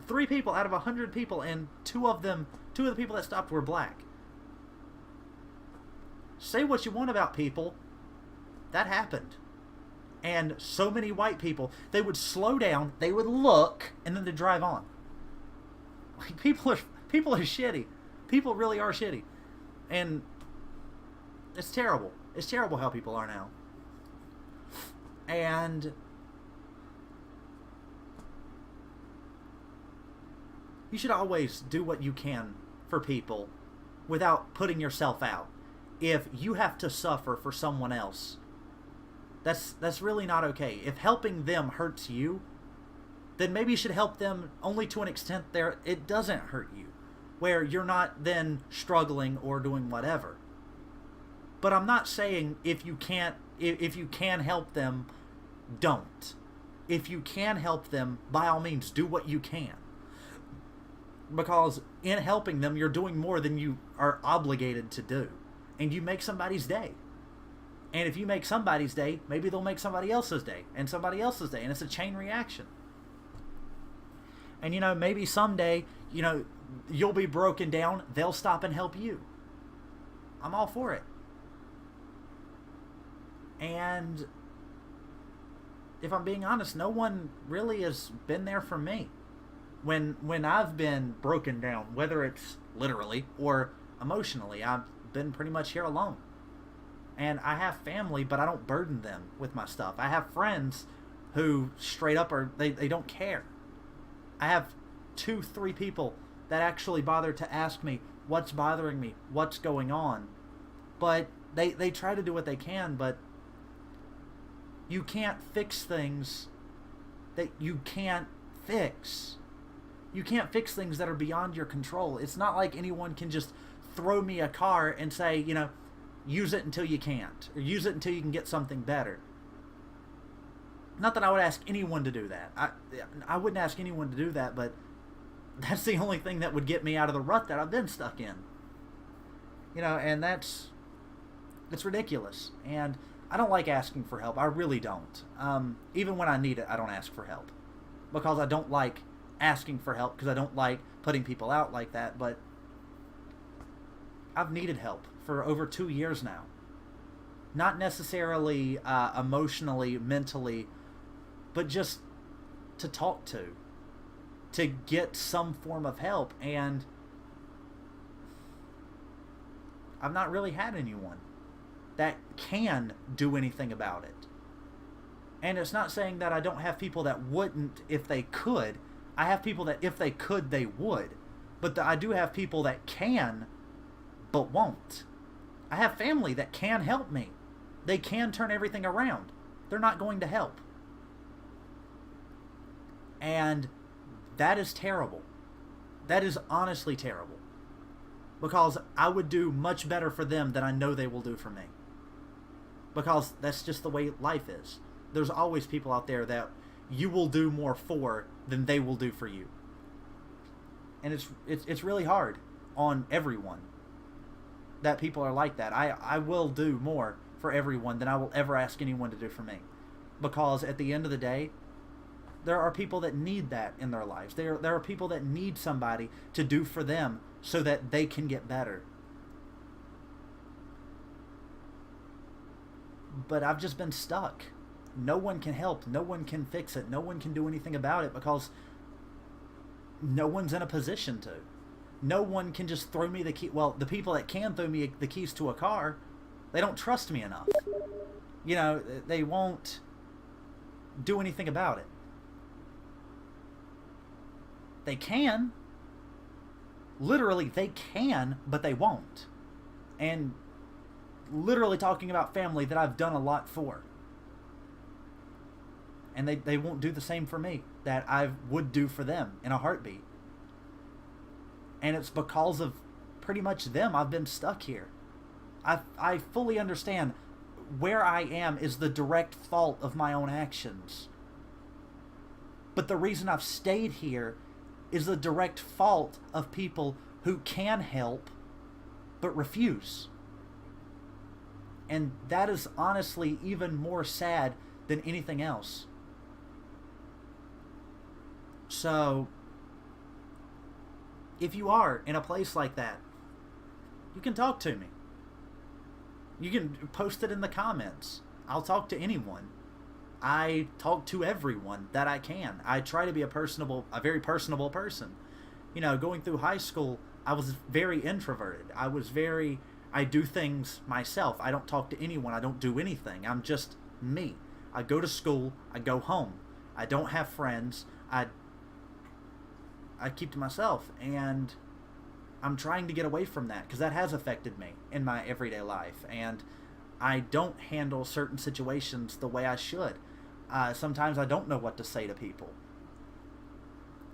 3 people out of 100 people, and 2 of the people that stopped were black. Say what you want about people, that happened. And so many white people, they would slow down, they would look, and then they'd drive on. Like, people are shitty. People really are shitty. And it's terrible. It's terrible how people are now. And you should always do what you can for people without putting yourself out. If you have to suffer for someone else, that's really not okay. If helping them hurts you, then maybe you should help them only to an extent there it doesn't hurt you, where you're not then struggling or doing whatever. But I'm not saying if you can help them, don't. If you can help them, by all means, do what you can. Because in helping them, you're doing more than you are obligated to do. And you make somebody's day. And if you make somebody's day, maybe they'll make somebody else's day, and somebody else's day, and it's a chain reaction. And, you know, maybe someday, you know, you'll be broken down, they'll stop and help you. I'm all for it. And if I'm being honest, no one really has been there for me. When I've been broken down, whether it's literally or emotionally, I've been pretty much here alone. And I have family, but I don't burden them with my stuff. I have friends who straight up they don't care. I have 2-3 people that actually bother to ask me what's bothering me, what's going on. But they try to do what they can, but you can't fix things that you can't fix. You can't fix things that are beyond your control. It's not like anyone can just throw me a car and say, you know, use it until you can't, or use it until you can get something better. Not that I would ask anyone to do that. I wouldn't ask anyone to do that, but that's the only thing that would get me out of the rut that I've been stuck in. You know, and it's ridiculous. And I don't like asking for help. I really don't. Even when I need it, I don't ask for help. Because I don't like asking for help, because I don't like putting people out like that. But I've needed help for over 2 years now. Not necessarily emotionally, mentally, but just to talk to get some form of help. And I've not really had anyone that can do anything about it. And it's not saying that I don't have people that wouldn't if they could. I have people that if they could, they would. But I do have people that can, but won't. I have family that can help me. They can turn everything around. They're not going to help. And that is terrible. That is honestly terrible. Because I would do much better for them than I know they will do for me. Because that's just the way life is. There's always people out there that you will do more for than they will do for you. And it's really hard on everyone that people are like that. I will do more for everyone than I will ever ask anyone to do for me. Because at the end of the day, there are people that need that in their lives. There are people that need somebody to do for them so that they can get better. But I've just been stuck. No one can help. No one can fix it. No one can do anything about it because no one's in a position to. No one can just throw me the key. Well, the people that can throw me the keys to a car, they don't trust me enough. You know, they won't do anything about it. They can. Literally, they can, but they won't. And literally talking about family that I've done a lot for. And they won't do the same for me that I would do for them in a heartbeat. And it's because of pretty much them I've been stuck here. I fully understand where I am is the direct fault of my own actions. But the reason I've stayed here is the direct fault of people who can help but refuse. And that is honestly even more sad than anything else. So, if you are in a place like that, you can talk to me. You can post it in the comments. I'll talk to anyone. I talk to everyone that I can. I try to be a very personable person. You know, going through high school, I was very introverted. I do things myself. I don't talk to anyone. I don't do anything. I'm just me. I go to school. I go home. I don't have friends. I keep to myself, and I'm trying to get away from that because that has affected me in my everyday life, and I don't handle certain situations the way I should. Sometimes I don't know what to say to people.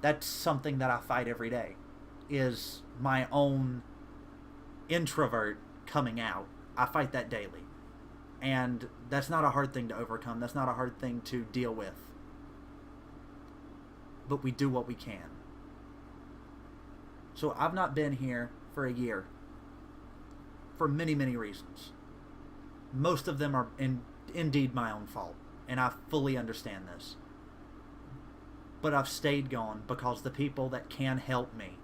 That's something that I fight every day, is my own introvert coming out. I fight that daily, and that's not a hard thing to overcome. That's not a hard thing to deal with, but we do what we can. So I've not been here for a year for many, many reasons. Most of them are indeed my own fault, and I fully understand this. But I've stayed gone because the people that can help me,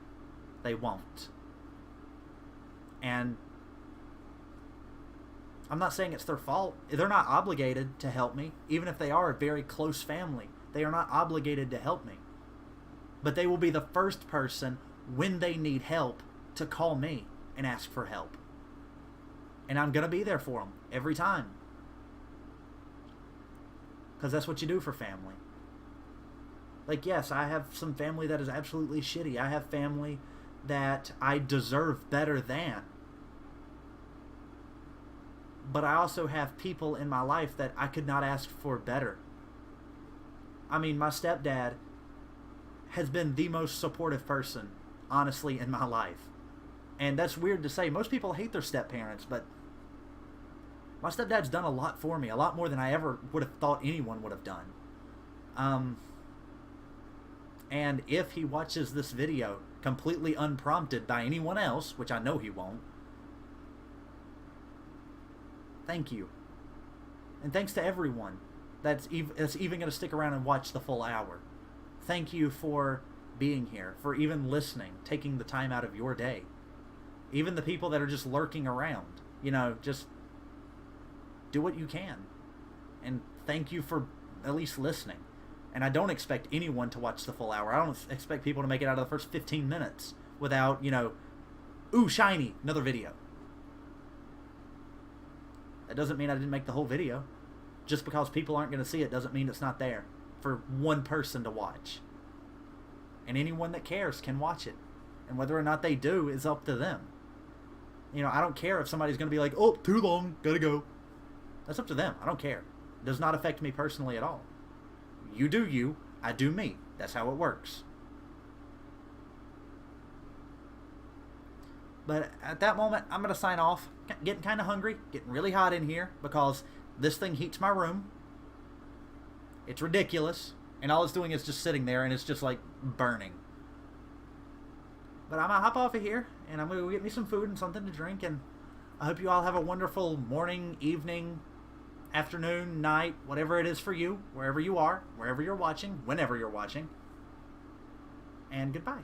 they won't. And I'm not saying it's their fault. They're not obligated to help me. Even if they are a very close family, they are not obligated to help me. But they will be the first person when they need help to call me and ask for help. And I'm going to be there for them every time. Because that's what you do for family. Like, yes, I have some family that is absolutely shitty. I have family that I deserve better than. But I also have people in my life that I could not ask for better. I mean, my stepdad has been the most supportive person, honestly, in my life. And that's weird to say. Most people hate their step-parents, but my stepdad's done a lot for me. A lot more than I ever would have thought anyone would have done. And if he watches this video completely unprompted by anyone else, which I know he won't, thank you. And thanks to everyone that's even going to stick around and watch the full hour. Thank you for being here, for even listening, taking the time out of your day. Even the people that are just lurking around, you know, just do what you can. And thank you for at least listening. And I don't expect anyone to watch the full hour. I don't expect people to make it out of the first 15 minutes without, you know, ooh, shiny, another video. That doesn't mean I didn't make the whole video. Just because people aren't going to see it doesn't mean it's not there for one person to watch. And anyone that cares can watch it. And whether or not they do is up to them. You know, I don't care if somebody's going to be like, oh, too long, gotta go. That's up to them. I don't care. It does not affect me personally at all. You do you, I do me. That's how it works. But at that moment, I'm going to sign off. Getting kind of hungry, getting really hot in here because this thing heats my room. It's ridiculous. And all it's doing is just sitting there and it's just like burning. But I'm going to hop off of here and I'm going to go get me some food and something to drink. And I hope you all have a wonderful morning, evening, afternoon, night, whatever it is for you, wherever you are, wherever you're watching, whenever you're watching. And goodbye.